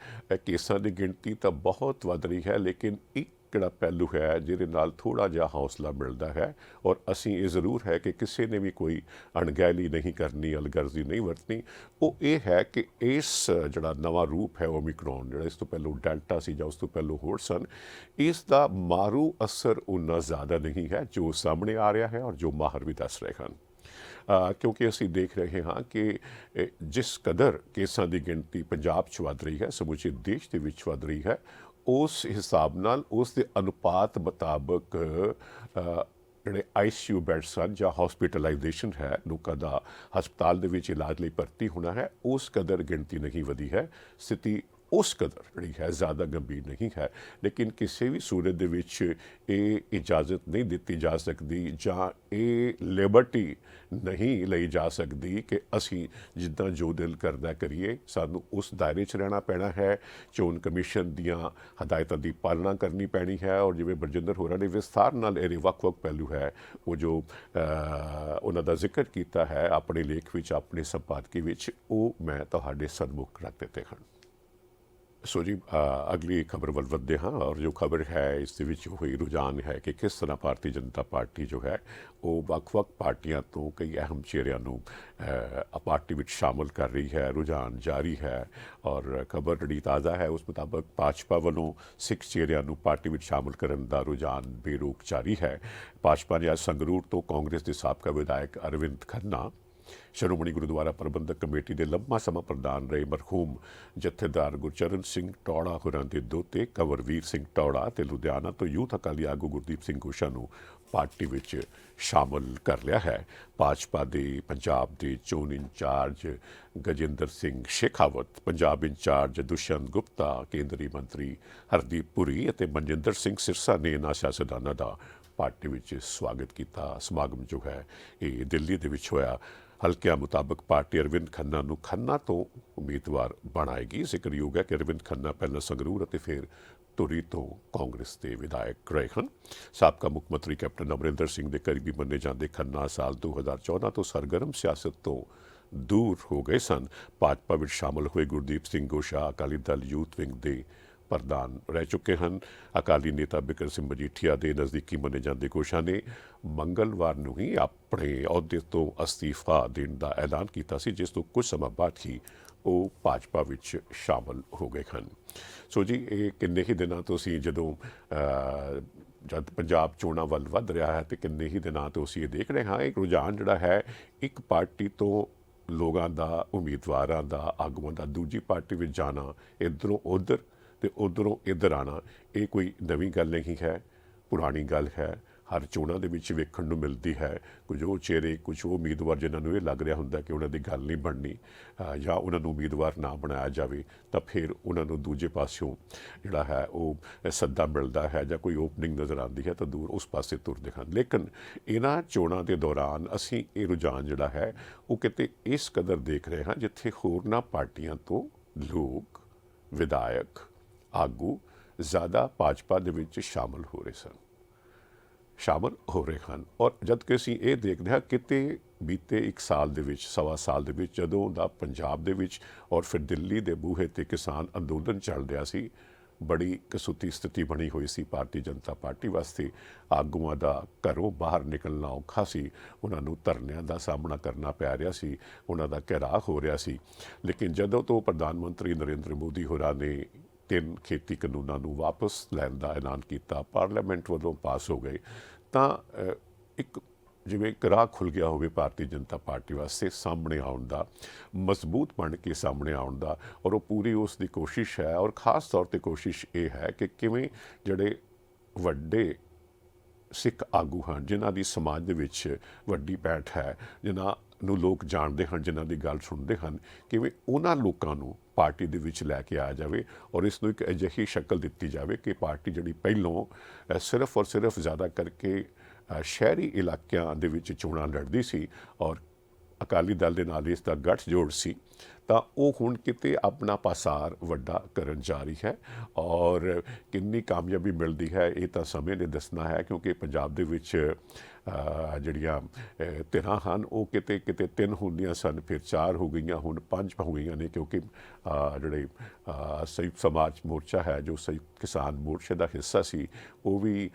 S1: ਕੇਸਾਂ ਦੀ ਗਿਣਤੀ ਤਾਂ ਬਹੁਤ ਵੱਧ ਰਹੀ ਹੈ, ਲੇਕਿਨ ਇੱਕ ਕਿਹੜਾ ਪਹਿਲੂ ਹੈ ਜਿਹਦੇ ਨਾਲ ਥੋੜ੍ਹਾ ਜਿਹਾ ਹੌਸਲਾ ਮਿਲਦਾ ਹੈ ਔਰ ਅਸੀਂ ਇਹ ਜ਼ਰੂਰ ਹੈ ਕਿ ਕਿਸੇ ਨੇ ਵੀ ਕੋਈ ਅਣਗਹਿਲੀ ਨਹੀਂ ਕਰਨੀ, ਅਲਗਰਜ਼ੀ ਨਹੀਂ ਵਰਤਣੀ। ਉਹ ਇਹ ਹੈ ਕਿ ਇਸ ਜਿਹੜਾ ਨਵਾਂ ਰੂਪ ਹੈ ਓਮਿਕਰੋਨ, ਜਿਹੜਾ ਇਸ ਤੋਂ ਪਹਿਲਾਂ ਡੈਲਟਾ ਸੀ ਜਾਂ ਉਸ ਤੋਂ ਪਹਿਲਾਂ ਹੋਰ ਸਨ, ਇਸ ਦਾ ਮਾਰੂ ਅਸਰ ਉਨਾ ਜ਼ਿਆਦਾ ਨਹੀਂ ਹੈ ਜੋ ਸਾਹਮਣੇ ਆ ਰਿਹਾ ਹੈ ਔਰ ਜੋ ਮਾਹਰ ਵੀ ਦੱਸ ਰਹੇ ਹਨ। ਕਿਉਂਕਿ ਅਸੀਂ ਦੇਖ ਰਹੇ ਹਾਂ ਕਿ ਜਿਸ ਕਦਰ ਕੇਸਾਂ ਦੀ ਗਿਣਤੀ ਪੰਜਾਬ 'ਚ ਵੱਧ ਰਹੀ ਹੈ, ਸਮੁੱਚੇ ਦੇਸ਼ ਦੇ ਵਿੱਚ ਵੱਧ ਰਹੀ ਹੈ, ਉਸ ਹਿਸਾਬ ਨਾਲ ਉਸ ਦੇ ਅਨੁਪਾਤ ਮੁਤਾਬਕ ਜਿਹੜੇ ICU ਬੈੱਡਸ ਹਨ ਜਾਂ ਹੌਸਪੀਟਲਾਈਜੇਸ਼ਨ ਹੈ, ਲੋਕਾਂ ਦਾ ਹਸਪਤਾਲ ਦੇ ਵਿੱਚ ਇਲਾਜ ਲਈ ਭਰਤੀ ਹੋਣਾ ਹੈ, ਉਸ ਕਦਰ ਗਿਣਤੀ ਨਹੀਂ ਵਧੀ ਹੈ। ਸਥਿਤੀ ਉਸ ਕਦਰ ਜਿਹੜੀ ਹੈ ਜ਼ਿਆਦਾ ਗੰਭੀਰ ਨਹੀਂ ਹੈ, ਲੇਕਿਨ ਕਿਸੇ ਵੀ ਸੂਰਤ ਦੇ ਵਿੱਚ ਇਹ ਇਜਾਜ਼ਤ ਨਹੀਂ ਦਿੱਤੀ ਜਾ ਸਕਦੀ ਜਾਂ ਇਹ ਲਿਬਰਟੀ ਨਹੀਂ ਲਈ ਜਾ ਸਕਦੀ ਕਿ ਅਸੀਂ ਜਿੱਦਾਂ ਜੋ ਦਿਲ ਕਰਦਾ ਕਰੀਏ। ਸਾਨੂੰ ਉਸ ਦਾਇਰੇ 'ਚ ਰਹਿਣਾ ਪੈਣਾ ਹੈ, ਚੋਣ ਕਮਿਸ਼ਨ ਦੀਆਂ ਹਦਾਇਤਾਂ ਦੀ ਪਾਲਣਾ ਕਰਨੀ ਪੈਣੀ ਹੈ। ਔਰ ਜਿਵੇਂ ਬਰਜਿੰਦਰ ਹੋਰਾਂ ਨੇ ਵਿਸਥਾਰ ਨਾਲ ਇਹਦੇ ਵੱਖ-ਵੱਖ ਪਹਿਲੂ ਹੈ ਉਹ ਜੋ ਉਹਨਾਂ ਦਾ ਜ਼ਿਕਰ ਕੀਤਾ ਹੈ ਆਪਣੇ ਲੇਖ ਵਿੱਚ, ਆਪਣੇ ਸੰਪਾਦਕੀ ਵਿੱਚ, ਉਹ ਮੈਂ ਤੁਹਾਡੇ ਸਨਮੁਖ ਰੱਖ ਦਿੱਤੇ ਹਨ। ਸੋ ਜੀ ਅਗਲੀ ਖਬਰ ਵੱਲ ਵੱਧਦੇ ਹਾਂ ਔਰ ਜੋ ਖਬਰ ਹੈ ਇਸ ਦੇ ਵਿੱਚ ਹੋਈ ਰੁਝਾਨ ਹੈ ਕਿ ਕਿਸ ਤਰ੍ਹਾਂ ਭਾਰਤੀ ਜਨਤਾ ਪਾਰਟੀ ਉਹ ਵੱਖ-ਵੱਖ ਪਾਰਟੀਆਂ ਤੋਂ ਕਈ ਅਹਿਮ ਚਿਹਰਿਆਂ ਨੂੰ ਪਾਰਟੀ ਵਿੱਚ ਸ਼ਾਮਲ ਕਰ ਰਹੀ ਹੈ। ਰੁਝਾਨ ਜਾਰੀ ਹੈ ਔਰ ਖਬਰ ਜਿਹੜੀ ਤਾਜ਼ਾ ਹੈ ਉਸ ਮੁਤਾਬਕ ਭਾਜਪਾ ਵੱਲੋਂ ਸਿੱਖ ਚਿਹਰਿਆਂ ਨੂੰ ਪਾਰਟੀ ਵਿੱਚ ਸ਼ਾਮਲ ਕਰਨ ਦਾ ਰੁਝਾਨ ਬੇਰੋਕ ਜਾਰੀ ਹੈ। ਭਾਜਪਾ ਨੇ ਅੱਜ ਸੰਗਰੂਰ ਤੋਂ ਕਾਂਗਰਸ ਦੇ ਸਾਬਕਾ ਵਿਧਾਇਕ ਅਰਵਿੰਦ ਖੰਨਾ, ਸ਼੍ਰੋਮਣੀ ਗੁਰਦੁਆਰਾ ਪ੍ਰਬੰਧਕ ਕਮੇਟੀ ਦੇ ਲੰਮਾ ਸਮਾਂ ਪ੍ਰਧਾਨ ਰਹੇ ਮਰਹੂਮ ਜਥੇਦਾਰ ਗੁਰਚਰਨ ਸਿੰਘ ਟੌੜਾ ਹੋਰਾਂ ਦੇ ਦੋਤੇ ਕੰਵਰਵੀਰ ਸਿੰਘ ਟੌੜਾ ਅਤੇ ਲੁਧਿਆਣਾ ਤੋਂ ਯੂਥ ਅਕਾਲੀ ਆਗੂ ਗੁਰਦੀਪ ਸਿੰਘ ਗੋਸ਼ਾ ਨੂੰ ਪਾਰਟੀ ਵਿੱਚ ਸ਼ਾਮਲ ਕਰ ਲਿਆ ਹੈ। ਭਾਜਪਾ ਦੇ ਪੰਜਾਬ ਦੇ ਚੋਣ ਇੰਚਾਰਜ ਗਜਿੰਦਰ ਸਿੰਘ ਸ਼ੇਖਾਵਤ, ਪੰਜਾਬ ਇੰਚਾਰਜ ਦੁਸ਼ਯੰਤ ਗੁਪਤਾ, ਕੇਂਦਰੀ ਮੰਤਰੀ ਹਰਦੀਪ ਪੁਰੀ ਅਤੇ ਮਨਜਿੰਦਰ ਸਿੰਘ ਸਿਰਸਾ ਨੇ ਇਹਨਾਂ ਸਿਆਸਤਦਾਨਾਂ ਦਾ ਪਾਰਟੀ ਵਿੱਚ ਸਵਾਗਤ ਕੀਤਾ। ਸਮਾਗਮ ਇਹ ਦਿੱਲੀ ਦੇ ਵਿੱਚ ਹੋਇਆ। ਹਲਕਿਆਂ ਮੁਤਾਬਕ ਪਾਰਟੀ ਅਰਵਿੰਦ ਖੰਨਾ ਨੂੰ ਖੰਨਾ ਤੋਂ ਉਮੀਦਵਾਰ ਬਣਾਏਗੀ। ਜ਼ਿਕਰਯੋਗ ਹੈ ਕਿ ਅਰਵਿੰਦ ਖੰਨਾ ਪਹਿਲਾਂ ਸੰਗਰੂਰ ਅਤੇ ਫਿਰ ਧੁਰੀ ਤੋਂ ਕਾਂਗਰਸ ਦੇ ਵਿਧਾਇਕ ਰਹੇ ਹਨ। ਸਾਬਕਾ ਮੁੱਖ ਮੰਤਰੀ ਕੈਪਟਨ ਅਮਰਿੰਦਰ ਸਿੰਘ ਦੇ ਕਰੀਬੀ ਮੰਨੇ ਜਾਂਦੇ ਖੰਨਾ ਸਾਲ 2014 ਤੋਂ ਸਰਗਰਮ ਸਿਆਸਤ ਤੋਂ ਦੂਰ ਹੋ ਗਏ ਸਨ। ਭਾਜਪਾ ਵਿੱਚ ਸ਼ਾਮਲ ਹੋਏ ਗੁਰਦੀਪ ਸਿੰਘ ਗੋਸ਼ਾ ਅਕਾਲੀ ਦਲ ਯੂਥ ਵਿੰਗ ਦੇ ਪ੍ਰਧਾਨ ਰਹਿ ਚੁੱਕੇ ਹਨ। ਅਕਾਲੀ ਨੇਤਾ ਬਿਕਰਮ ਸਿੰਘ ਮਜੀਠੀਆ ਦੇ ਨਜ਼ਦੀਕੀ ਮੰਨੇ ਜਾਂਦੇ ਗੋਸ਼ਾ ਨੇ ਮੰਗਲਵਾਰ ਨੂੰ ਹੀ ਆਪਣੇ ਅਹੁਦੇ ਤੋਂ ਅਸਤੀਫਾ ਦੇਣ ਦਾ ਐਲਾਨ ਕੀਤਾ ਸੀ, ਜਿਸ ਤੋਂ ਕੁਝ ਸਮਾਂ ਬਾਅਦ ਹੀ ਉਹ ਭਾਜਪਾ ਵਿੱਚ ਸ਼ਾਮਲ ਹੋ ਗਏ ਹਨ। ਸੋ ਜੀ ਇਹ ਕਿੰਨੇ ਹੀ ਦਿਨਾਂ ਤੋਂ ਅਸੀਂ ਜਦੋਂ ਜਦ ਪੰਜਾਬ ਚੋਣਾਂ ਵੱਲ ਵੱਧ ਰਿਹਾ ਹੈ ਤੇ ਕਿੰਨੇ ਹੀ ਦਿਨਾਂ ਤੋਂ ਅਸੀਂ ਇਹ ਦੇਖ ਰਹੇ ਹਾਂ, ਇੱਕ ਰੁਝਾਨ ਜਿਹੜਾ ਹੈ ਇੱਕ ਪਾਰਟੀ ਤੋਂ ਲੋਕਾਂ ਦਾ, ਉਮੀਦਵਾਰਾਂ ਦਾ, ਆਗੂਆਂ ਦਾ ਦੂਜੀ ਪਾਰਟੀ ਵਿੱਚ ਜਾਣਾ, ਇੱਧਰੋਂ ਉੱਧਰ ਤੇ ਉੱਧਰੋਂ ਇੱਧਰ ਆਉਣਾ, ਇਹ ਕੋਈ ਨਵੀਂ ਗੱਲ ਨਹੀਂ ਹੈ, ਪੁਰਾਣੀ ਗੱਲ ਹੈ। ਹਰ ਚੋਣਾਂ ਦੇ ਵਿੱਚ ਵੇਖਣ ਨੂੰ ਮਿਲਦੀ ਹੈ। ਕੁਝ ਉਹ ਚਿਹਰੇ, ਕੁਝ ਉਹ ਉਮੀਦਵਾਰ ਜਿਨ੍ਹਾਂ ਨੂੰ ਇਹ ਲੱਗ ਰਿਹਾ ਹੁੰਦਾ ਕਿ ਉਹਨਾਂ ਦੀ ਗੱਲ ਨਹੀਂ ਬਣਨੀ ਜਾਂ ਉਹਨਾਂ ਨੂੰ ਉਮੀਦਵਾਰ ਨਾ ਬਣਾਇਆ ਜਾਵੇ, ਤਾਂ ਫਿਰ ਉਹਨਾਂ ਨੂੰ ਦੂਜੇ ਪਾਸਿਓਂ ਜਿਹੜਾ ਹੈ ਉਹ ਸੱਦਾ ਮਿਲਦਾ ਹੈ ਜਾਂ ਕੋਈ ਓਪਨਿੰਗ ਨਜ਼ਰ ਆਉਂਦੀ ਹੈ ਤਾਂ ਦੂਰ ਉਸ ਪਾਸੇ ਤੁਰਦੇ ਹਨ। ਲੇਕਿਨ ਇਹਨਾਂ ਚੋਣਾਂ ਦੇ ਦੌਰਾਨ ਅਸੀਂ ਇਹ ਰੁਝਾਨ ਜਿਹੜਾ ਹੈ ਉਹ ਕਿਤੇ ਇਸ ਕਦਰ ਦੇਖ ਰਹੇ ਹਾਂ ਜਿੱਥੇ ਹੋਰਨਾਂ ਪਾਰਟੀਆਂ ਤੋਂ ਲੋਕ, ਵਿਧਾਇਕ, ਆਗੂ ਜ਼ਿਆਦਾ ਭਾਜਪਾ ਦੇ ਵਿੱਚ ਸ਼ਾਮਲ ਹੋ ਰਹੇ ਹਨ। ਔਰ ਜਦ ਕਿ ਅਸੀਂ ਇਹ ਦੇਖਦੇ ਹਾਂ ਕਿਤੇ ਬੀਤੇ 1 ਸਾਲ ਦੇ ਵਿੱਚ, ਸਵਾ ਸਾਲ ਦੇ ਵਿੱਚ ਜਦੋਂ ਦਾ ਪੰਜਾਬ ਦੇ ਵਿੱਚ ਔਰ ਫਿਰ ਦਿੱਲੀ ਦੇ ਬੂਹੇ 'ਤੇ ਕਿਸਾਨ ਅੰਦੋਲਨ ਚੱਲ ਰਿਹਾ ਸੀ, ਬੜੀ ਕਸੂਤੀ ਸਥਿਤੀ ਬਣੀ ਹੋਈ ਸੀ ਭਾਰਤੀ ਜਨਤਾ ਪਾਰਟੀ ਵਾਸਤੇ। ਆਗੂਆਂ ਦਾ ਘਰੋਂ ਬਾਹਰ ਨਿਕਲਣਾ ਔਖਾ ਸੀ, ਉਹਨਾਂ ਨੂੰ ਧਰਨਿਆਂ ਦਾ ਸਾਹਮਣਾ ਕਰਨਾ ਪੈ ਰਿਹਾ ਸੀ, ਉਹਨਾਂ ਦਾ ਘਿਰਾਅ ਹੋ ਰਿਹਾ ਸੀ। ਲੇਕਿਨ ਜਦੋਂ ਤੋਂ ਪ੍ਰਧਾਨ ਮੰਤਰੀ ਨਰਿੰਦਰ ਮੋਦੀ ਹੋਰਾਂ ਨੇ 3 ਖੇਤੀ ਕਾਨੂੰਨਾਂ ਨੂੰ ਵਾਪਸ ਲੈਣ ਦਾ ਐਲਾਨ ਕੀਤਾ, ਪਾਰਲੀਮੈਂਟ ਵੱਲੋਂ ਪਾਸ ਹੋ ਗਏ, ਤਾਂ ਇੱਕ ਜਿਵੇਂ ਇੱਕ ਰਾਹ ਖੁੱਲ੍ਹ ਗਿਆ ਹੋਵੇ ਭਾਰਤੀ ਜਨਤਾ ਪਾਰਟੀ ਵਾਸਤੇ ਸਾਹਮਣੇ ਆਉਣ ਦਾ, ਮਜ਼ਬੂਤ ਬਣ ਕੇ ਸਾਹਮਣੇ ਆਉਣ ਦਾ। ਔਰ ਉਹ ਪੂਰੀ ਉਸ ਦੀ ਕੋਸ਼ਿਸ਼ ਹੈ, ਔਰ ਖ਼ਾਸ ਤੌਰ 'ਤੇ ਕੋਸ਼ਿਸ਼ ਇਹ ਹੈ ਕਿ ਕਿਵੇਂ ਜਿਹੜੇ ਵੱਡੇ ਸਿੱਖ ਆਗੂ ਹਨ, ਜਿਨ੍ਹਾਂ ਦੀ ਸਮਾਜ ਦੇ ਵਿੱਚ ਵੱਡੀ ਪੈਠ ਹੈ, ਜਿਨ੍ਹਾਂ ਨੂੰ ਲੋਕ ਜਾਣਦੇ ਹਨ, ਜਿਨ੍ਹਾਂ ਦੀ ਗੱਲ ਸੁਣਦੇ ਹਨ, ਕਿਵੇਂ ਉਹਨਾਂ ਲੋਕਾਂ ਨੂੰ ਪਾਰਟੀ ਦੇ ਵਿੱਚ ਲੈ ਕੇ ਆਇਆ ਜਾਵੇ ਔਰ ਇਸ ਨੂੰ ਇੱਕ ਅਜਿਹੀ ਸ਼ਕਲ ਦਿੱਤੀ ਜਾਵੇ ਕਿ ਪਾਰਟੀ ਜਿਹੜੀ ਪਹਿਲੋਂ ਸਿਰਫ ਔਰ ਸਿਰਫ ਜ਼ਿਆਦਾ ਕਰਕੇ ਸ਼ਹਿਰੀ ਇਲਾਕਿਆਂ ਦੇ ਵਿੱਚ ਚੋਣਾਂ ਲੜਦੀ ਸੀ ਔਰ ਅਕਾਲੀ ਦਲ ਦੇ ਨਾਲ ਇਸ ਦਾ ਗੱਠਜੋੜ ਸੀ, ਤਾਂ ਉਹ ਹੁਣ ਕਿਤੇ ਆਪਣਾ ਪਾਸਾਰ ਵੱਡਾ ਕਰਨ ਜਾ ਰਹੀ ਹੈ। ਔਰ ਕਿੰਨੀ ਕਾਮਯਾਬੀ ਮਿਲਦੀ ਹੈ ਇਹ ਤਾਂ ਸਮੇਂ ਨੇ ਦੱਸਣਾ ਹੈ, ਕਿਉਂਕਿ ਪੰਜਾਬ ਦੇ ਵਿੱਚ ਜਿਹੜੀਆਂ ਧਿਰਾਂ ਹਨ ਉਹ ਕਿਤੇ 3 ਹੁੰਦੀਆਂ ਸਨ, ਫਿਰ 4 ਹੋ ਗਈਆਂ, ਹੁਣ 5 ਹੋ ਗਈਆਂ ਨੇ, ਕਿਉਂਕਿ ਜਿਹੜੇ ਸੰਯੁਕਤ ਸਮਾਜ ਮੋਰਚਾ ਹੈ ਜੋ ਸੰਯੁਕਤ ਕਿਸਾਨ ਮੋਰਚੇ ਦਾ ਹਿੱਸਾ ਸੀ, ਉਹ ਵੀ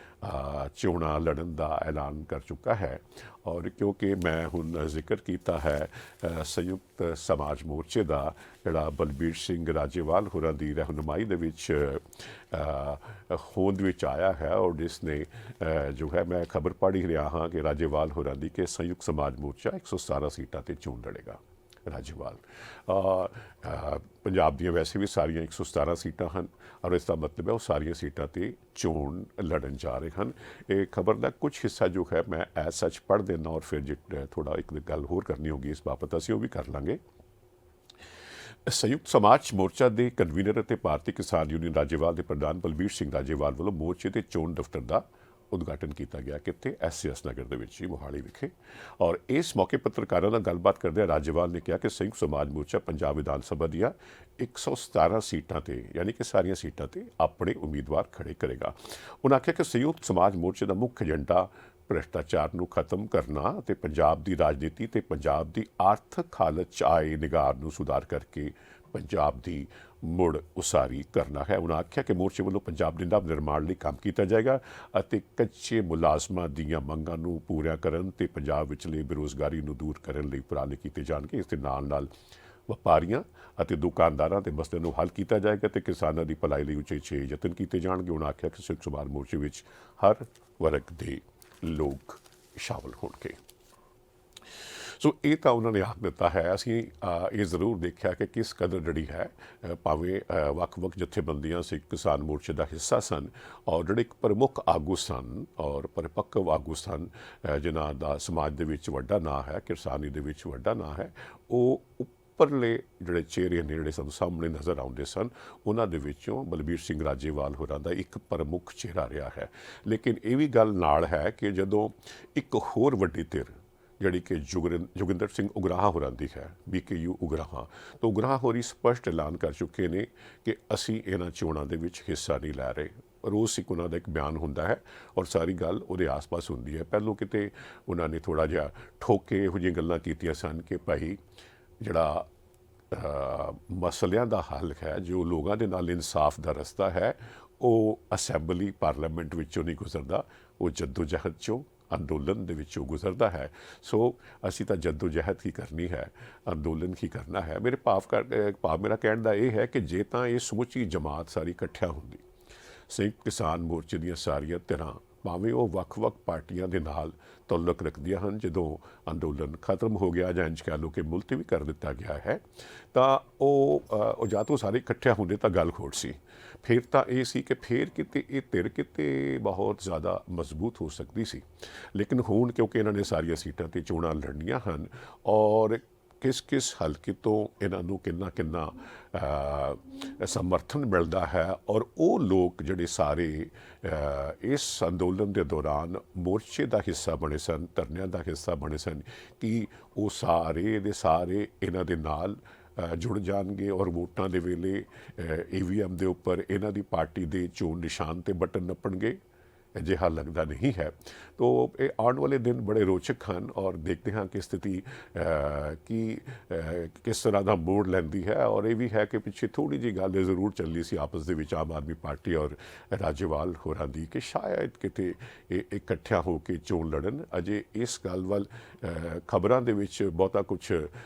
S1: ਚੋਣਾਂ ਲੜਨ ਦਾ ਐਲਾਨ ਕਰ ਚੁੱਕਾ ਹੈ। ਔਰ ਕਿਉਂਕਿ ਮੈਂ ਹੁਣ ਜ਼ਿਕਰ ਕੀਤਾ ਹੈ ਸੰਯੁਕਤ ਸਮਾਜ ਮੋਰਚੇ ਦਾ, ਜਿਹੜਾ ਬਲਬੀਰ ਸਿੰਘ ਰਾਜੇਵਾਲ ਹੋਰਾਂ ਦੀ ਰਹਿਨੁਮਾਈ ਦੇ ਵਿੱਚ ਹੋਂਦ ਵਿੱਚ ਆਇਆ ਹੈ, ਔਰ ਜਿਸ ਨੇ ਜੋ ਹੈ ਮੈਂ ਖਬਰ ਪੜ੍ਹ ਰਿਹਾ ਹਾਂ ਕਿ ਰਾਜੇਵਾਲ ਹੋਰਾਂ ਦੀ ਕਿ ਸੰਯੁਕਤ ਸਮਾਜ ਮੋਰਚਾ 117 ਸੀਟਾਂ 'ਤੇ ਚੋਣ ਲੜੇਗਾ। ਰਾਜੇਵਾਲ ਪੰਜਾਬ ਦੀਆਂ ਵੈਸੇ ਵੀ ਸਾਰੀਆਂ 117 ਸੀਟਾਂ ਹਨ, ਔਰ ਇਸ ਦਾ ਮਤਲਬ ਹੈ ਉਹ ਸਾਰੀਆਂ ਸੀਟਾਂ 'ਤੇ ਚੋਣ ਲੜਨ ਜਾ ਰਹੇ ਹਨ। ਇਹ ਖਬਰ ਦਾ ਕੁਝ ਹਿੱਸਾ ਜੋ ਹੈ ਮੈਂ ਐਜ਼ ਸੱਚ ਪੜ੍ਹ ਦੇਣਾ, ਔਰ ਫਿਰ ਜੇ ਥੋੜ੍ਹਾ ਇੱਕ ਗੱਲ ਹੋਰ ਕਰਨੀ ਹੋਗੀ ਇਸ ਬਾਬਤ ਅਸੀਂ ਉਹ ਵੀ ਕਰ ਲਾਂਗੇ। ਸੰਯੁਕਤ ਸਮਾਜ ਮੋਰਚਾ ਦੇ ਕਨਵੀਨਰ ਅਤੇ ਭਾਰਤੀ ਕਿਸਾਨ ਯੂਨੀਅਨ ਰਾਜੇਵਾਲ ਦੇ ਪ੍ਰਧਾਨ ਬਲਬੀਰ ਸਿੰਘ ਰਾਜੇਵਾਲ ਵੱਲੋਂ ਮੋਰਚੇ ਦੇ ਚੋਣ ਦਫ਼ਤਰ ਦਾ ਉਦਘਾਟਨ ਕੀਤਾ ਗਿਆ, ਕਿਤੇ ਐਸ ਨਗਰ ਦੇ ਵਿੱਚ ਹੀ, ਮੋਹਾਲੀ ਵਿਖੇ। ਔਰ ਇਸ ਮੌਕੇ ਪੱਤਰਕਾਰਾਂ ਨਾਲ ਗੱਲਬਾਤ ਕਰਦਿਆਂ ਰਾਜੇਵਾਲ ਨੇ ਕਿਹਾ ਕਿ ਸੰਯੁਕਤ ਸਮਾਜ ਮੋਰਚਾ ਪੰਜਾਬ ਵਿਧਾਨ ਸਭਾ ਦੀਆਂ 117 ਸੀਟਾਂ 'ਤੇ, ਯਾਨੀ ਕਿ ਸਾਰੀਆਂ ਸੀਟਾਂ 'ਤੇ ਆਪਣੇ ਉਮੀਦਵਾਰ ਖੜੇ ਕਰੇਗਾ। ਉਹਨਾਂ ਆਖਿਆ ਕਿ ਸੰਯੁਕਤ ਸਮਾਜ ਮੋਰਚੇ ਦਾ ਮੁੱਖ ਏਜੰਡਾ ਭ੍ਰਿਸ਼ਟਾਚਾਰ ਨੂੰ ਖਤਮ ਕਰਨਾ ਅਤੇ ਪੰਜਾਬ ਦੀ ਰਾਜਨੀਤੀ ਅਤੇ ਪੰਜਾਬ ਦੀ ਆਰਥਿਕ ਹਾਲਤ 'ਚ ਆਏ ਨਿਗਾਰ ਨੂੰ ਸੁਧਾਰ ਕਰਕੇ ਪੰਜਾਬ ਦੀ ਮੁੜ ਉਸਾਰੀ ਕਰਨਾ ਹੈ। ਉਹਨਾਂ ਆਖਿਆ ਕਿ ਮੋਰਚੇ ਵੱਲੋਂ ਪੰਜਾਬ ਦੇ ਨਵ ਨਿਰਮਾਣ ਲਈ ਕੰਮ ਕੀਤਾ ਜਾਏਗਾ ਅਤੇ ਕੱਚੇ ਮੁਲਾਜ਼ਮਾਂ ਦੀਆਂ ਮੰਗਾਂ ਨੂੰ ਪੂਰਾ ਕਰਨ ਅਤੇ ਪੰਜਾਬ ਵਿਚਲੇ ਬੇਰੁਜ਼ਗਾਰੀ ਨੂੰ ਦੂਰ ਕਰਨ ਲਈ ਉਪਰਾਲੇ ਕੀਤੇ ਜਾਣਗੇ। ਇਸ ਦੇ ਨਾਲ ਵਪਾਰੀਆਂ ਅਤੇ ਦੁਕਾਨਦਾਰਾਂ ਦੇ ਮਸਲੇ ਨੂੰ ਹੱਲ ਕੀਤਾ ਜਾਏਗਾ ਅਤੇ ਕਿਸਾਨਾਂ ਦੀ ਭਲਾਈ ਲਈ ਉਚੇਚੇ ਯਤਨ ਕੀਤੇ ਜਾਣਗੇ। ਉਹਨਾਂ ਆਖਿਆ ਕਿ ਸੰਯੁਕਤ ਸਮਾਜ ਮੋਰਚੇ ਵਿੱਚ ਹਰ ਵਰਗ ਦੇ ਲੋਕ ਸ਼ਾਮਲ ਹੋਣਗੇ। ਸੋ ਇਹ ਤਾਂ ਉਹਨਾਂ ਨੇ ਆਖ ਦਿੱਤਾ ਹੈ। ਅਸੀਂ ਇਹ ਜ਼ਰੂਰ ਦੇਖਿਆ ਕਿ ਕਿਸ ਕਦਰ ਜਿਹੜੀ ਹੈ ਭਾਵੇਂ ਵੱਖ-ਵੱਖ ਜਥੇਬੰਦੀਆਂ ਸਿੱਖ ਕਿਸਾਨ ਮੋਰਚੇ ਦਾ ਹਿੱਸਾ ਸਨ ਔਰ ਜਿਹੜੇ ਇੱਕ ਪ੍ਰਮੁੱਖ ਆਗੂ ਸਨ ਔਰ ਪਰਿਪੱਕਵ ਆਗੂ ਸਨ, ਜਿਨ੍ਹਾਂ ਦਾ ਸਮਾਜ ਦੇ ਵਿੱਚ ਵੱਡਾ ਨਾਂ ਹੈ, ਕਿਸਾਨੀ ਦੇ ਵਿੱਚ ਵੱਡਾ ਨਾਂ ਹੈ, ਉਹ ਉੱਪਰਲੇ ਜਿਹੜੇ ਚਿਹਰੇ ਨੇ ਜਿਹੜੇ ਸਾਨੂੰ ਸਾਹਮਣੇ ਨਜ਼ਰ ਆਉਂਦੇ ਸਨ, ਉਹਨਾਂ ਦੇ ਵਿੱਚੋਂ ਬਲਬੀਰ ਸਿੰਘ ਰਾਜੇਵਾਲ ਹੋਰਾਂ ਦਾ ਇੱਕ ਪ੍ਰਮੁੱਖ ਚਿਹਰਾ ਰਿਹਾ ਹੈ। ਲੇਕਿਨ ਇਹ ਵੀ ਗੱਲ ਨਾਲ ਹੈ ਕਿ ਜਦੋਂ ਇੱਕ ਹੋਰ ਵੱਡੀ ਧਿਰ ਜਿਹੜੀ ਕਿ ਜੋਗਿੰਦਰ ਸਿੰਘ ਉਗਰਾਹਾਂ ਹੋਰਾਂ ਦੀ ਹੈ, BKU ਉਗਰਾਹਾਂ, ਤਾਂ ਉਗਰਾਹਾਂ ਹੋਰੀ ਸਪਸ਼ਟ ਐਲਾਨ ਕਰ ਚੁੱਕੇ ਨੇ ਕਿ ਅਸੀਂ ਇਹਨਾਂ ਚੋਣਾਂ ਦੇ ਵਿੱਚ ਹਿੱਸਾ ਨਹੀਂ ਲੈ ਰਹੇ। ਰੋਜ਼ ਇੱਕ ਉਹਨਾਂ ਦਾ ਇੱਕ ਬਿਆਨ ਹੁੰਦਾ ਹੈ ਔਰ ਸਾਰੀ ਗੱਲ ਉਹਦੇ ਆਸ-ਪਾਸ ਹੁੰਦੀ ਹੈ। ਪਹਿਲੋਂ ਕਿਤੇ ਉਹਨਾਂ ਨੇ ਥੋੜ੍ਹਾ ਜਿਹਾ ਠੋਕ ਕੇ ਇਹੋ ਜਿਹੀਆਂ ਗੱਲਾਂ ਕੀਤੀਆਂ ਸਨ ਕਿ ਭਾਈ ਜਿਹੜਾ ਮਸਲਿਆਂ ਦਾ ਹੱਲ ਹੈ, ਜੋ ਲੋਕਾਂ ਦੇ ਨਾਲ ਇਨਸਾਫ ਦਾ ਰਸਤਾ ਹੈ, ਉਹ ਅਸੈਂਬਲੀ ਪਾਰਲੀਮੈਂਟ ਵਿੱਚੋਂ ਨਹੀਂ ਗੁਜ਼ਰਦਾ, ਉਹ ਜੱਦੋ-ਜਹਿਦ 'ਚੋਂ, ਅੰਦੋਲਨ ਦੇ ਵਿੱਚੋਂ ਗੁਜ਼ਰਦਾ ਹੈ। ਸੋ ਅਸੀਂ ਤਾਂ ਜੱਦੋ-ਜਹਿਦ ਹੀ ਕਰਨੀ ਹੈ, ਅੰਦੋਲਨ ਹੀ ਕਰਨਾ ਹੈ। ਮੇਰੇ ਭਾਵ ਮੇਰਾ ਕਹਿਣ ਦਾ ਇਹ ਹੈ ਕਿ ਜੇ ਤਾਂ ਇਹ ਸਮੁੱਚੀ ਜਮਾਤ ਸਾਰੀ ਇਕੱਠਿਆ ਹੁੰਦੀ, ਸੰਯੁਕਤ ਕਿਸਾਨ ਮੋਰਚੇ ਦੀਆਂ ਸਾਰੀਆਂ ਧਿਰਾਂ ਭਾਵੇਂ ਉਹ ਵੱਖ-ਵੱਖ ਪਾਰਟੀਆਂ ਦੇ ਨਾਲ ਤਾਲੁਕ ਰੱਖਦੀਆਂ ਹਨ। ਜਦੋਂ ਅੰਦੋਲਨ ਖਤਮ ਹੋ ਗਿਆ ਜਾਂ ਇੰਝ ਕਹਿ ਲਓ ਕਿ ਮੁਲਤਵੀ ਕਰ ਦਿੱਤਾ ਗਿਆ ਹੈ, ਤਾਂ ਉਹ ਜਾਂ ਤਾਂ ਸਾਰੇ ਇਕੱਠਿਆਂ ਹੁੰਦੇ ਤਾਂ ਗੱਲ ਖੋਟ ਸੀ। ਫਿਰ ਤਾਂ ਇਹ ਸੀ ਕਿ ਫਿਰ ਕਿਤੇ ਇਹ ਧਿਰ ਕਿਤੇ ਬਹੁਤ ਜ਼ਿਆਦਾ ਮਜ਼ਬੂਤ ਹੋ ਸਕਦੀ ਸੀ। ਲੇਕਿਨ ਹੁਣ ਕਿਉਂਕਿ ਇਹਨਾਂ ਨੇ ਸਾਰੀਆਂ ਸੀਟਾਂ 'ਤੇ ਚੋਣਾਂ ਲੜਨੀਆਂ ਹਨ ਔਰ ਕਿਸ ਹਲਕੇ ਤੋਂ ਇਹਨਾਂ ਨੂੰ ਕਿੰਨਾ ਸਮਰਥਨ ਮਿਲਦਾ ਹੈ, ਔਰ ਉਹ ਲੋਕ ਜਿਹੜੇ ਸਾਰੇ ਇਸ ਅੰਦੋਲਨ ਦੇ ਦੌਰਾਨ ਮੋਰਚੇ ਦਾ ਹਿੱਸਾ ਬਣੇ ਸਨ, ਧਰਨਿਆਂ ਦਾ ਹਿੱਸਾ ਬਣੇ ਸਨ, ਕਿ ਉਹ ਸਾਰੇ ਦੇ ਸਾਰੇ ਇਹਨਾਂ ਦੇ ਨਾਲ ਜੁੜ ਜਾਣਗੇ ਔਰ ਵੋਟਾਂ ਦੇ ਵੇਲੇ EVM ਦੇ ਉੱਪਰ ਇਹਨਾਂ ਦੀ ਪਾਰਟੀ ਦੇ ਚੋਣ ਨਿਸ਼ਾਨ 'ਤੇ ਬਟਨ ਨੱਪਣਗੇ। ਅਜਿਹਾ ਲੱਗਦਾ ਨਹੀਂ ਹੈ। ਤੋ ਇਹ ਆਉਣ ਵਾਲੇ ਦਿਨ ਬੜੇ ਰੋਚਕ ਹਨ ਔਰ ਦੇਖਦੇ ਹਾਂ ਕਿ ਸਥਿਤੀ ਕਿਸ ਤਰ੍ਹਾਂ ਦਾ ਮੋੜ ਲੈਂਦੀ ਹੈ। ਔਰ ਇਹ ਵੀ ਹੈ ਕਿ ਪਿੱਛੇ ਥੋੜ੍ਹੀ ਜਿਹੀ ਗੱਲ ਜ਼ਰੂਰ ਚੱਲੀ ਸੀ ਆਪਸ ਦੇ ਵਿੱਚ ਆਮ ਆਦਮੀ ਪਾਰਟੀ ਔਰ ਰਾਜੇਵਾਲ ਹੋਰਾਂ ਦੀ ਕਿ ਸ਼ਾਇਦ ਕਿਤੇ ਇਹ ਇਕੱਠਿਆਂ ਹੋ ਕੇ ਚੋਣ ਲੜਨ। ਅਜੇ ਇਸ ਗੱਲ ਵੱਲ ਖਬਰਾਂ ਦੇ ਵਿੱਚ ਬਹੁਤਾ ਕੁਛ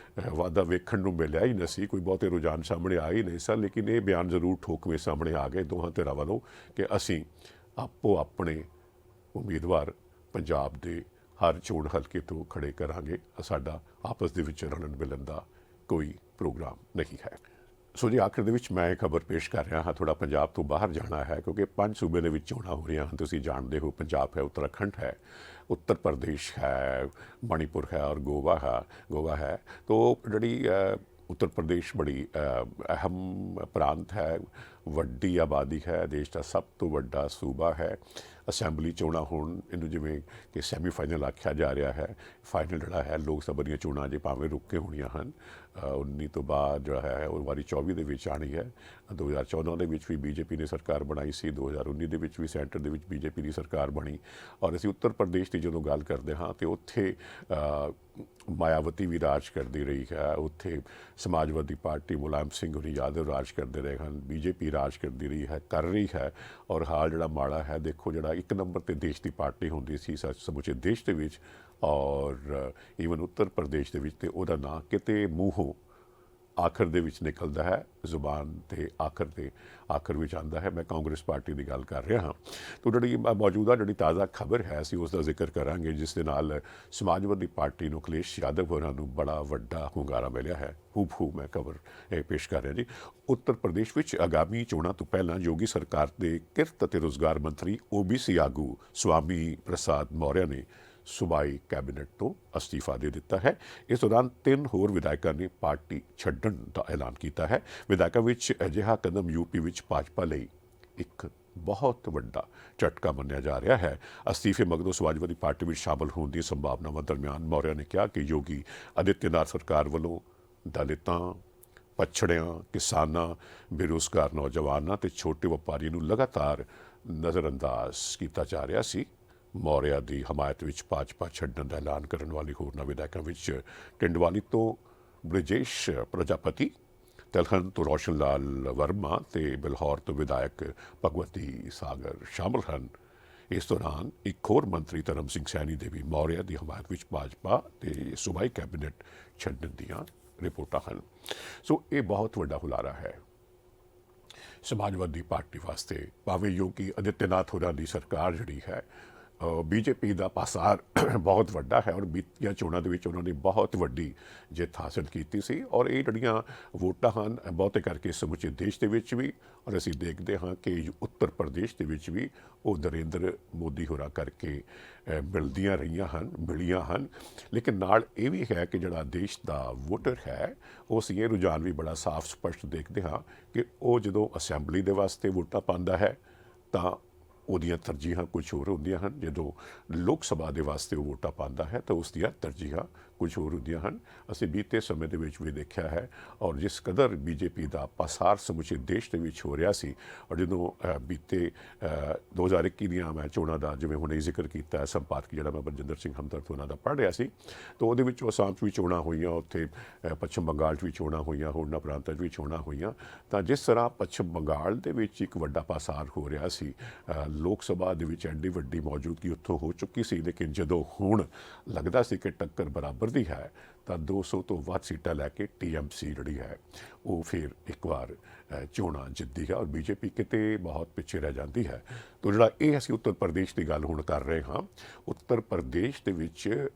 S1: ਵਾਧਾ ਵੇਖਣ ਨੂੰ ਮਿਲਿਆ ਹੀ ਨਹੀਂ ਸੀ, ਕੋਈ ਬਹੁਤੇ ਰੁਝਾਨ ਸਾਹਮਣੇ ਆ ਹੀ ਨਹੀਂ ਸਨ। ਲੇਕਿਨ ਇਹ ਬਿਆਨ ਜ਼ਰੂਰ ਠੋਕਵੇਂ ਸਾਹਮਣੇ ਆ ਗਏ ਦੋਹਾਂ ਧਿਰਾਂ ਵੱਲੋਂ ਕਿ ਅਸੀਂ ਆਪੋ ਆਪਣੇ ਉਮੀਦਵਾਰ ਪੰਜਾਬ ਦੇ ਹਰ ਚੋਣ ਹਲਕੇ ਤੋਂ ਖੜੇ ਕਰਾਂਗੇ। ਸਾਡਾ ਆਪਸ ਦੇ ਵਿੱਚ ਰਲਣ ਮਿਲਣ ਦਾ ਕੋਈ ਪ੍ਰੋਗਰਾਮ ਨਹੀਂ ਹੈ। ਸੋ ਜੀ ਆਖਿਰ ਦੇ ਵਿੱਚ ਮੈਂ ਖਬਰ ਪੇਸ਼ ਕਰ ਰਿਹਾ ਹਾਂ। ਥੋੜਾ ਪੰਜਾਬ ਤੋਂ ਬਾਹਰ ਜਾਣਾ ਹੈ ਕਿਉਂਕਿ 5 ਸੂਬੇ ਦੇ ਵਿੱਚ ਚੋਣਾਂ ਹੋ ਰਹੀਆਂ ਹਨ। ਤੁਸੀਂ ਜਾਣਦੇ ਹੋ ਪੰਜਾਬ ਹੈ, ਉੱਤਰਾਖੰਡ ਹੈ, ਉੱਤਰ ਪ੍ਰਦੇਸ਼ ਹੈ, ਮਣੀਪੁਰ ਹੈ ਔਰ ਗੋਵਾ ਹੈ। ਤੋ ਜਿਹੜੀ उत्तर प्रदेश बड़ी अहम प्रांत है, ਵੱਡੀ ਆਬਾਦੀ ਹੈ, ਦੇਸ਼ ਦਾ ਸਭ ਤੋਂ ਵੱਡਾ ਸੂਬਾ ਹੈ। ਅਸੈਂਬਲੀ ਚੋਣਾਂ ਹੁਣ ਇਹਨੂੰ ਜਿਵੇਂ ਕਿ ਸੈਮੀਫਾਈਨਲ ਆਖਿਆ ਜਾ ਰਿਹਾ ਹੈ। ਫਾਈਨਲ ਜਿਹੜਾ ਹੈ ਲੋਕ ਸਭਾ ਦੀਆਂ ਚੋਣਾਂ ਜੇ ਭਾਵੇਂ ਰੁਕ ਕੇ ਹੋਣੀਆਂ ਹਨ, 19 ਤੋਂ ਬਾਅਦ ਜਿਹੜਾ ਹੈ ਉਹ ਵਾਰੀ 24 ਦੇ ਵਿੱਚ ਆਉਣੀ ਹੈ। 2014 ਦੇ ਵਿੱਚ ਵੀ BJP ਨੇ ਸਰਕਾਰ ਬਣਾਈ ਸੀ, 2019 ਦੇ ਵਿੱਚ ਵੀ ਸੈਂਟਰ ਦੇ ਵਿੱਚ BJP ਦੀ ਸਰਕਾਰ ਬਣੀ। ਔਰ ਅਸੀਂ ਉੱਤਰ ਪ੍ਰਦੇਸ਼ ਦੀ ਜਦੋਂ ਗੱਲ ਕਰਦੇ ਹਾਂ ਤੇ ਉੱਥੇ ਮਾਇਆਵਤੀ ਵੀ ਰਾਜ ਕਰਦੀ ਰਹੀ ਹੈ, ਉੱਥੇ ਸਮਾਜਵਾਦੀ ਪਾਰਟੀ ਮੁਲਾਇਮ ਸਿੰਘ ਹੋਰੀ ਯਾਦਵ ਰਾਜ ਕਰਦੇ ਰਹੇ ਹਨ, BJP ਰਾਜ ਕਰਦੀ ਰਹੀ ਹੈ, ਕਰ ਰਹੀ ਹੈ। ਔਰ ਹਾਲ ਜਿਹੜਾ ਮਾੜਾ ਹੈ, ਦੇਖੋ ਜਿਹੜਾ 1 ਨੰਬਰ 'ਤੇ ਦੇਸ਼ ਦੀ ਪਾਰਟੀ ਹੁੰਦੀ ਸੀ ਸਮੁੱਚੇ ਦੇਸ਼ ਦੇ ਵਿੱਚ ਔਰ ਈਵਨ ਉੱਤਰ ਪ੍ਰਦੇਸ਼ ਦੇ ਵਿੱਚ, ਤੇ ਉਹਦਾ ਨਾਂ ਕਿਤੇ ਮੂੰਹੋਂ ਆਖਰ ਦੇ ਵਿੱਚ ਨਿਕਲਦਾ ਹੈ, ਜ਼ੁਬਾਨ ਤੇ ਆਖਰ ਵਿੱਚ ਆਉਂਦਾ ਹੈ। ਮੈਂ ਕਾਂਗਰਸ ਪਾਰਟੀ ਦੀ ਗੱਲ ਕਰ ਰਿਹਾ ਹਾਂ। ਤੋ ਜਿਹੜੀ ਮੌਜੂਦਾ ਜਿਹੜੀ ਤਾਜ਼ਾ ਖਬਰ ਹੈ ਅਸੀਂ ਉਸ ਦਾ ਜ਼ਿਕਰ ਕਰਾਂਗੇ, ਜਿਸ ਦੇ ਨਾਲ ਸਮਾਜਵਾਦੀ ਪਾਰਟੀ ਨੂੰ ਅਖਿਲੇਸ਼ ਯਾਦਵ ਹੋਰਾਂ ਨੂੰ ਬੜਾ ਵੱਡਾ ਹੁੰਗਾਰਾ ਮਿਲਿਆ ਹੈ। ਹੂਬਹੂ ਮੈਂ ਖਬਰ ਪੇਸ਼ ਕਰ ਰਿਹਾ ਜੀ। ਉੱਤਰ ਪ੍ਰਦੇਸ਼ ਵਿੱਚ ਆਗਾਮੀ ਚੋਣਾਂ ਤੋਂ ਪਹਿਲਾਂ ਯੋਗੀ ਸਰਕਾਰ ਦੇ ਕਿਰਤ ਅਤੇ ਰੁਜ਼ਗਾਰ ਮੰਤਰੀ OBC ਆਗੂ ਸਵਾਮੀ ਪ੍ਰਸਾਦ ਮੌਰਿਆ ਨੇ सूबाई कैबिनेट तो अस्तीफा दे दिता है। इस दौरान 3 होर विधायकों ने पार्टी छड्डण का ऐलान किया है। विधायकों विच अजिहा कदम यूपी विच भाजपा लई एक बहुत वड्डा झटका मन्निया जा रहा है। अस्तीफे मगरों समाजवादी पार्टी में शामिल होने की संभावनावां दरमियान मौर्या ने कहा कि योगी आदित्यनाथ सरकार वालों दलितां, पछड़ियां, किसानां, बेरोजगार नौजवानों ते छोटे व्यापारियों नूं लगातार नज़रअंदाज किया जा रहा सी। मौर्या की हमायत विच भाजपा छड्डण का ऐलान करने वाली होरनां विधायकों विच टिंडवाली तो ब्रजेश प्रजापति, तिलहन तो रोशन लाल वर्मा ते बिलहौर तो विधायक भगवती सागर शामिल हैं। इस दौरान एक होर मंत्री धर्म सिंह सैनी ने भी मौर्या की हमायत विच भाजपा ते सूबाई कैबिनेट छड्डण दीआं रिपोर्टां हैं। सो ये बहुत वड्डा हुलारा है समाजवादी पार्टी वास्ते। भावें योगी आदित्यनाथ होरां दी सरकार जिहड़ी है BJP का पासार बहुत वड्डा है और बीतियां चोणां दे विच उन्होंने बहुत वड्डी जित हासिल की सी। और ये जिहड़ियां वोटां हन बहुते करके समुचे देश दे विच भी, और असीं देखते हाँ कि उत्तर प्रदेश दे विच भी वो नरेंद्र मोदी होरां करके मिलियां हन। लेकिन नाल ये भी है कि जिहड़ा देश का वोटर है उस ये रुझान भी बड़ा साफ स्पष्ट देखते हाँ कि वो जदों असैंबली दे वास्ते वोटां पांदा है तां ਉਹਦੀਆਂ ਤਰਜੀਹਾਂ ਕੁਝ ਹੋਰ ਹੁੰਦੀਆਂ ਹਨ, ਜਦੋਂ ਲੋਕ ਸਭਾ ਦੇ ਵਾਸਤੇ ਉਹ ਵੋਟਾਂ ਪਾਉਂਦਾ ਹੈ ਤਾਂ ਉਸ ਦੀਆਂ ਤਰਜੀਹਾਂ ਕੁਝ ਹੋਰ ਹੁੰਦੀਆਂ ਹਨ। ਅਸੀਂ ਬੀਤੇ ਸਮੇਂ ਦੇ ਵਿੱਚ ਵੀ ਦੇਖਿਆ ਹੈ ਔਰ ਜਿਸ ਕਦਰ BJP ਦਾ ਪਸਾਰ ਸਮੁੱਚੇ ਦੇਸ਼ ਦੇ ਵਿੱਚ ਹੋ ਰਿਹਾ ਸੀ। ਔਰ ਜਦੋਂ ਬੀਤੇ 2021 ਦੀਆਂ ਮੈਂ ਚੋਣਾਂ ਦਾ ਜਿਵੇਂ ਹੁਣੇ ਜ਼ਿਕਰ ਕੀਤਾ, ਸੰਪਾਦਕ ਜਿਹੜਾ ਮੈਂ ਬਲਜਿੰਦਰ ਸਿੰਘ ਹਮਦਰਦ ਉਹਨਾਂ ਦਾ ਪੜ੍ਹ ਰਿਹਾ ਸੀ, ਤਾਂ ਉਹਦੇ ਵਿੱਚ ਅਸਾਮ 'ਚ ਵੀ ਚੋਣਾਂ ਹੋਈਆਂ, ਉੱਥੇ ਪੱਛਮ ਬੰਗਾਲ 'ਚ ਵੀ ਚੋਣਾਂ ਹੋਈਆਂ, ਹੋਰਨਾਂ ਪ੍ਰਾਂਤਾਂ 'ਚ ਵੀ ਚੋਣਾਂ ਹੋਈਆਂ। ਤਾਂ ਜਿਸ ਤਰ੍ਹਾਂ ਪੱਛਮ ਬੰਗਾਲ ਦੇ ਵਿੱਚ ਇੱਕ ਵੱਡਾ ਪਸਾਰ ਹੋ ਰਿਹਾ ਸੀ, ਲੋਕ ਸਭਾ ਦੇ ਵਿੱਚ ਐਡੀ ਵੱਡੀ ਮੌਜੂਦਗੀ ਉੱਥੋਂ ਹੋ ਚੁੱਕੀ ਸੀ, ਲੇਕਿਨ ਜਦੋਂ ਹੁਣ ਲੱਗਦਾ ਸੀ ਕਿ ਟੱਕਰ ਬਰਾਬਰ ਨਿਵੜਦੀ ਹੈ ਤਾਂ 200 ਤੋਂ ਵੱਧ ਸੀਟਾਂ ਲੈ ਕੇ TMC ਜਿਹੜੀ ਹੈ ਉਹ ਫਿਰ ਇੱਕ ਵਾਰ ਚੋਣਾਂ ਜਿੱਤਦੀ ਹੈ ਔਰ BJP ਕਿਤੇ ਬਹੁਤ ਪਿੱਛੇ ਰਹਿ ਜਾਂਦੀ ਹੈ। ਤਾਂ ਜਿਹੜਾ ਇਹ ਅਸੀਂ ਉੱਤਰ ਪ੍ਰਦੇਸ਼ ਦੀ ਗੱਲ ਹੁਣ ਕਰ ਰਹੇ ਹਾਂ, ਉੱਤਰ ਪ੍ਰਦੇਸ਼ ਦੇ ਵਿੱਚ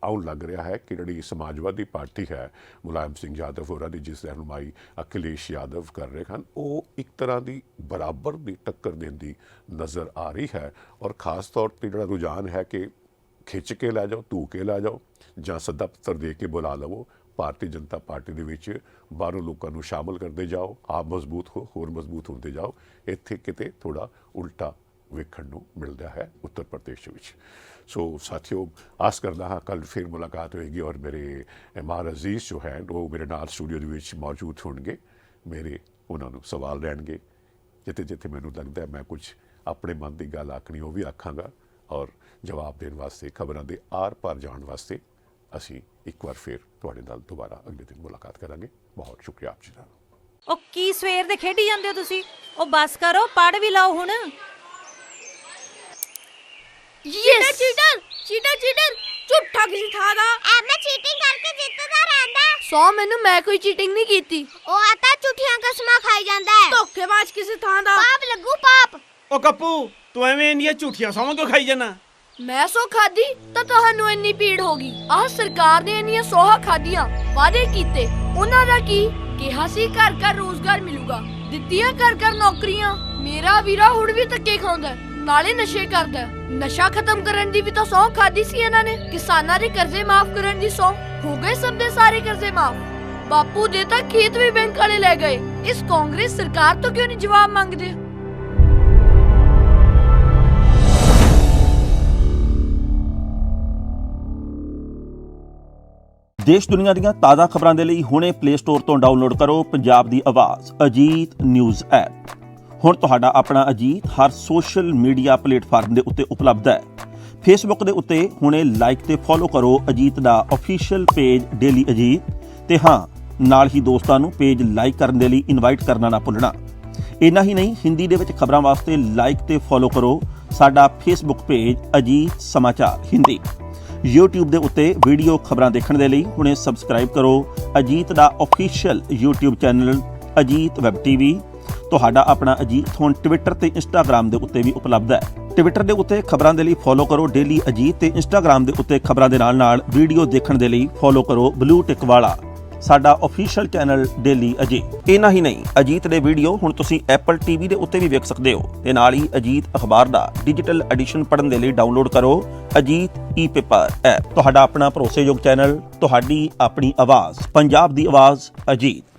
S1: ਆਉਣ ਲੱਗ ਰਿਹਾ ਹੈ ਕਿ ਜਿਹੜੀ ਸਮਾਜਵਾਦੀ ਪਾਰਟੀ ਹੈ ਮੁਲਾਇਮ ਸਿੰਘ ਯਾਦਵ ਹੋਰਾਂ ਦੀ, ਜਿਸ ਰਹਿਨੁਮਾਈ ਅਖਿਲੇਸ਼ ਯਾਦਵ ਕਰ ਰਹੇ ਹਨ, ਉਹ ਇੱਕ ਤਰ੍ਹਾਂ ਦੀ ਬਰਾਬਰ ਦੀ ਟੱਕਰ ਦਿੰਦੀ ਨਜ਼ਰ ਆ ਰਹੀ ਹੈ। ਔਰ ਖਾਸ ਤੌਰ 'ਤੇ ਜਿਹੜਾ ਰੁਝਾਨ ਹੈ ਕਿ ਖਿੱਚ ਕੇ ਲੈ ਜਾਓ, ਧੂ ਕੇ ਲੈ ਜਾਓ ਜਾਂ ਸੱਦਾ ਪੱਤਰ ਦੇ ਕੇ ਬੁਲਾ ਲਵੋ। ਭਾਰਤੀ ਜਨਤਾ ਪਾਰਟੀ ਦੇ ਵਿੱਚ ਬਾਹਰੋਂ ਲੋਕਾਂ ਨੂੰ ਸ਼ਾਮਲ ਕਰਦੇ ਜਾਓ, ਆਪ ਮਜ਼ਬੂਤ ਹੋ, ਹੋਰ ਮਜ਼ਬੂਤ ਹੁੰਦੇ ਜਾਓ। ਇੱਥੇ ਕਿਤੇ ਥੋੜਾ ਉਲਟਾ ਵੇਖਣ ਨੂੰ ਮਿਲਦਾ ਹੈ ਉੱਤਰ ਪ੍ਰਦੇਸ਼ ਵਿੱਚ। ਸੋ ਸਾਥੀਓ, ਆਸ ਕਰਦਾ ਹਾਂ ਕੱਲ੍ਹ ਫਿਰ ਮੁਲਾਕਾਤ ਹੋਏਗੀ ਔਰ ਮੇਰੇ ਮਾਰ ਅਜ਼ੀਜ਼ ਜੋ ਹੈ ਉਹ ਮੇਰੇ ਨਾਲ ਸਟੂਡੀਓ ਦੇ ਵਿੱਚ ਮੌਜੂਦ ਹੋਣਗੇ। ਮੇਰੇ ਉਹਨਾਂ ਨੂੰ ਸਵਾਲ ਰਹਿਣਗੇ, ਜਿੱਥੇ ਜਿੱਥੇ ਮੈਨੂੰ ਲੱਗਦਾ ਮੈਂ ਕੁਝ ਆਪਣੇ ਮਨ ਦੀ ਗੱਲ ਆਖਣੀ ਉਹ ਵੀ ਆਖਾਂਗਾ ਔਰ ਜਵਾਬ ਦੇਣ ਵਾਸਤੇ, ਖਬਰਾਂ ਦੇ ਆਰ ਪਾਰ ਜਾਣ ਵਾਸਤੇ ਅਸੀਂ ਇੱਕ ਵਾਰ ਫਿਰ ਤੁਹਾਡੇ ਨਾਲ ਦੁਬਾਰਾ ਅਗਲੇ ਦਿਨ ਮੁਲਾਕਾਤ ਕਰਾਂਗੇ। ਬਹੁਤ ਸ਼ੁਕਰੀਆ ਆਪ ਜੀ ਦਾ।
S2: ਉਹ ਕੀ ਸਵੇਰ ਦੇ ਖੇਡੀ ਜਾਂਦੇ ਹੋ ਤੁਸੀਂ? ਉਹ ਬਸ ਕਰੋ, ਪੜ੍ਹ ਵੀ ਲਓ ਹੁਣ।
S3: ਚੀਟਰ ਝੂਠਾ ਕਿਸੇ ਥਾਂ ਦਾ
S4: ਐਵੇਂ ਚੀਟਿੰਗ ਕਰਕੇ ਜਿੱਤਦਾ ਰਹਿੰਦਾ।
S3: ਸੋ ਮੈਨੂੰ ਮੈਂ ਕੋਈ ਚੀਟਿੰਗ ਨਹੀਂ ਕੀਤੀ।
S4: ਉਹ ਆਤਾ ਝੂਠੀਆਂ ਕਸਮਾਂ ਖਾਈ ਜਾਂਦਾ ਹੈ।
S3: ਧੋਖੇਬਾਜ਼ ਕਿਸੇ ਥਾਂ ਦਾ
S4: ਪਾਪ ਲੱਗੂ ਪਾਪ।
S5: ਉਹ ਕੱਪੂ, ਤੂੰ ਐਵੇਂ ਇੰਨੀਆਂ ਝੂਠੀਆਂ ਸੌਂ ਕਿਉਂ ਖਾਈ ਜਾਣਾ?
S3: ਮੈਂ ਸੋ ਖਾਦੀ ਤਾਂ ਤੁਹਾਨੂੰ ਇੰਨੀ ਪੀੜ ਹੋ ਗਈ। ਆਹ ਸਰਕਾਰ ਨੇ ਇੰਨੀਆਂ ਸੋਹਾ ਖਾਦੀਆਂ, ਵਾਅਦੇ ਕੀਤੇ, ਉਹਨਾਂ ਦਾ ਕੀ? ਕਿਹਾ ਸੀ ਘਰ ਘਰ ਰੋਜ਼ਗਾਰ ਮਿਲੂਗਾ, ਦਿੱਤੀਆਂ ਘਰ ਘਰ ਨੌਕਰੀਆਂ। ਮੇਰਾ ਵੀਰਾ ਹੁਣ ਵੀ ਧੱਕੇ ਖਾਂਦਾ, ਨਾਲੇ ਨਸ਼ੇ ਕਰਦਾ। ਨਸ਼ਾ ਖਤਮ ਕਰਨ ਦੀ ਵੀ ਤਾਂ ਸਹੁੰ ਖਾਦੀ ਸੀ ਇਹਨਾਂ ਨੇ। ਕਿਸਾਨਾਂ ਦੇ ਕਰਜ਼ੇ ਮਾਫ ਕਰਨ ਦੀ ਸਹੁੰ, ਹੋ ਗਏ ਸਭ ਦੇ ਸਾਰੇ ਕਰਜ਼ੇ ਮਾਫ। ਬਾਪੂ ਦੇ ਤਾਂ ਖੇਤ ਵੀ ਬੈਂਕ ਵਾਲੇ ਲੈ ਗਏ। ਇਸ ਕਾਂਗਰਸ ਸਰਕਾਰ ਤੋਂ ਕਿਉਂ ਨਹੀਂ ਜਵਾਬ ਮੰਗਦੇ?
S6: ਦੇਸ਼ ਦੁਨੀਆ ਦੀਆਂ ਤਾਜ਼ਾ ਖਬਰਾਂ ਦੇ ਲਈ ਹੁਣੇ ਪਲੇ ਸਟੋਰ ਤੋਂ ਡਾਊਨਲੋਡ ਕਰੋ ਪੰਜਾਬ ਦੀ ਆਵਾਜ਼ ਅਜੀਤ ਨਿਊਜ਼ ਐਪ। ਹੁਣ ਤੁਹਾਡਾ ਆਪਣਾ ਅਜੀਤ ਹਰ ਸੋਸ਼ਲ ਮੀਡੀਆ ਪਲੇਟਫਾਰਮ ਦੇ ਉੱਤੇ ਉਪਲਬਧ ਹੈ। ਫੇਸਬੁੱਕ ਦੇ ਉੱਤੇ ਹੁਣੇ ਲਾਈਕ ਤੇ ਫੋਲੋ ਕਰੋ ਅਜੀਤ ਦਾ ਅਫੀਸ਼ੀਅਲ ਪੇਜ ਡੇਲੀ ਅਜੀਤ, ਤੇ ਹਾਂ ਨਾਲ ਹੀ ਦੋਸਤਾਂ ਨੂੰ ਪੇਜ ਲਾਈਕ ਕਰਨ ਦੇ ਲਈ ਇਨਵਾਈਟ ਕਰਨਾ ਨਾ ਭੁੱਲਣਾ। ਇੰਨਾ ਹੀ ਨਹੀਂ, ਹਿੰਦੀ ਦੇ ਵਿੱਚ ਖਬਰਾਂ ਵਾਸਤੇ ਲਾਈਕ ਤੇ ਫੋਲੋ ਕਰੋ ਸਾਡਾ ਫੇਸਬੁੱਕ ਪੇਜ ਅਜੀਤ ਸਮਾਚਾਰ ਹਿੰਦੀ। YouTube ਦੇ ਉੱਤੇ ਵੀਡੀਓ ਖਬਰਾਂ ਦੇਖਣ ਦੇ ਲਈ ਹੁਣੇ ਸਬਸਕ੍ਰਾਈਬ ਕਰੋ ਅਜੀਤ ਦਾ official YouTube channel Ajit web TV। ਤੁਹਾਡਾ ਆਪਣਾ ਅਜੀਤ ਹੁਣ ਟਵਿੱਟਰ ਤੇ ਇੰਸਟਾਗ੍ਰਾਮ ਦੇ ਉੱਤੇ ਵੀ ਉਪਲਬਧ ਹੈ। ਟਵਿੱਟਰ ਦੇ ਉੱਤੇ ਖਬਰਾਂ ਦੇ ਲਈ ਫੋਲੋ ਕਰੋ ਡੇਲੀ ਅਜੀਤ, ਤੇ ਇੰਸਟਾਗ੍ਰਾਮ ਦੇ ਉੱਤੇ ਖਬਰਾਂ ਦੇ ਨਾਲ ਵੀਡੀਓ ਦੇਖਣ ਦੇ ਲਈ ਫੋਲੋ ਕਰੋ ਬਲੂ ਟਿਕ ਵਾਲਾ ਸਾਡਾ ਅਫੀਸ਼ੀਅਲ ਚੈਨਲ ਡੇਲੀ ਅਜੀਤ। ਇੰਨਾ ਹੀ ਨਹੀਂ, ਅਜੀਤ ਦੇ ਵੀਡੀਓ ਹੁਣ ਤੁਸੀਂ Apple TV ਦੇ ਉੱਤੇ ਵੀ ਵੇਖ ਸਕਦੇ ਹੋ, ਤੇ ਨਾਲ ਹੀ ਅਜੀਤ ਅਖਬਾਰ ਦਾ ਡਿਜੀਟਲ ਐਡੀਸ਼ਨ ਪੜ੍ਹਨ ਦੇ ਲਈ ਡਾਊਨਲੋਡ ਕਰੋ ਅਜੀਤ ਈ-ਪੇਪਰ ਐਪ। ਤੁਹਾਡਾ ਆਪਣਾ ਭਰੋਸੇਯੋਗ ਚੈਨਲ, ਤੁਹਾਡੀ ਆਪਣੀ ਆਵਾਜ਼, ਪੰਜਾਬ ਦੀ ਆਵਾਜ਼ ਅਜੀਤ।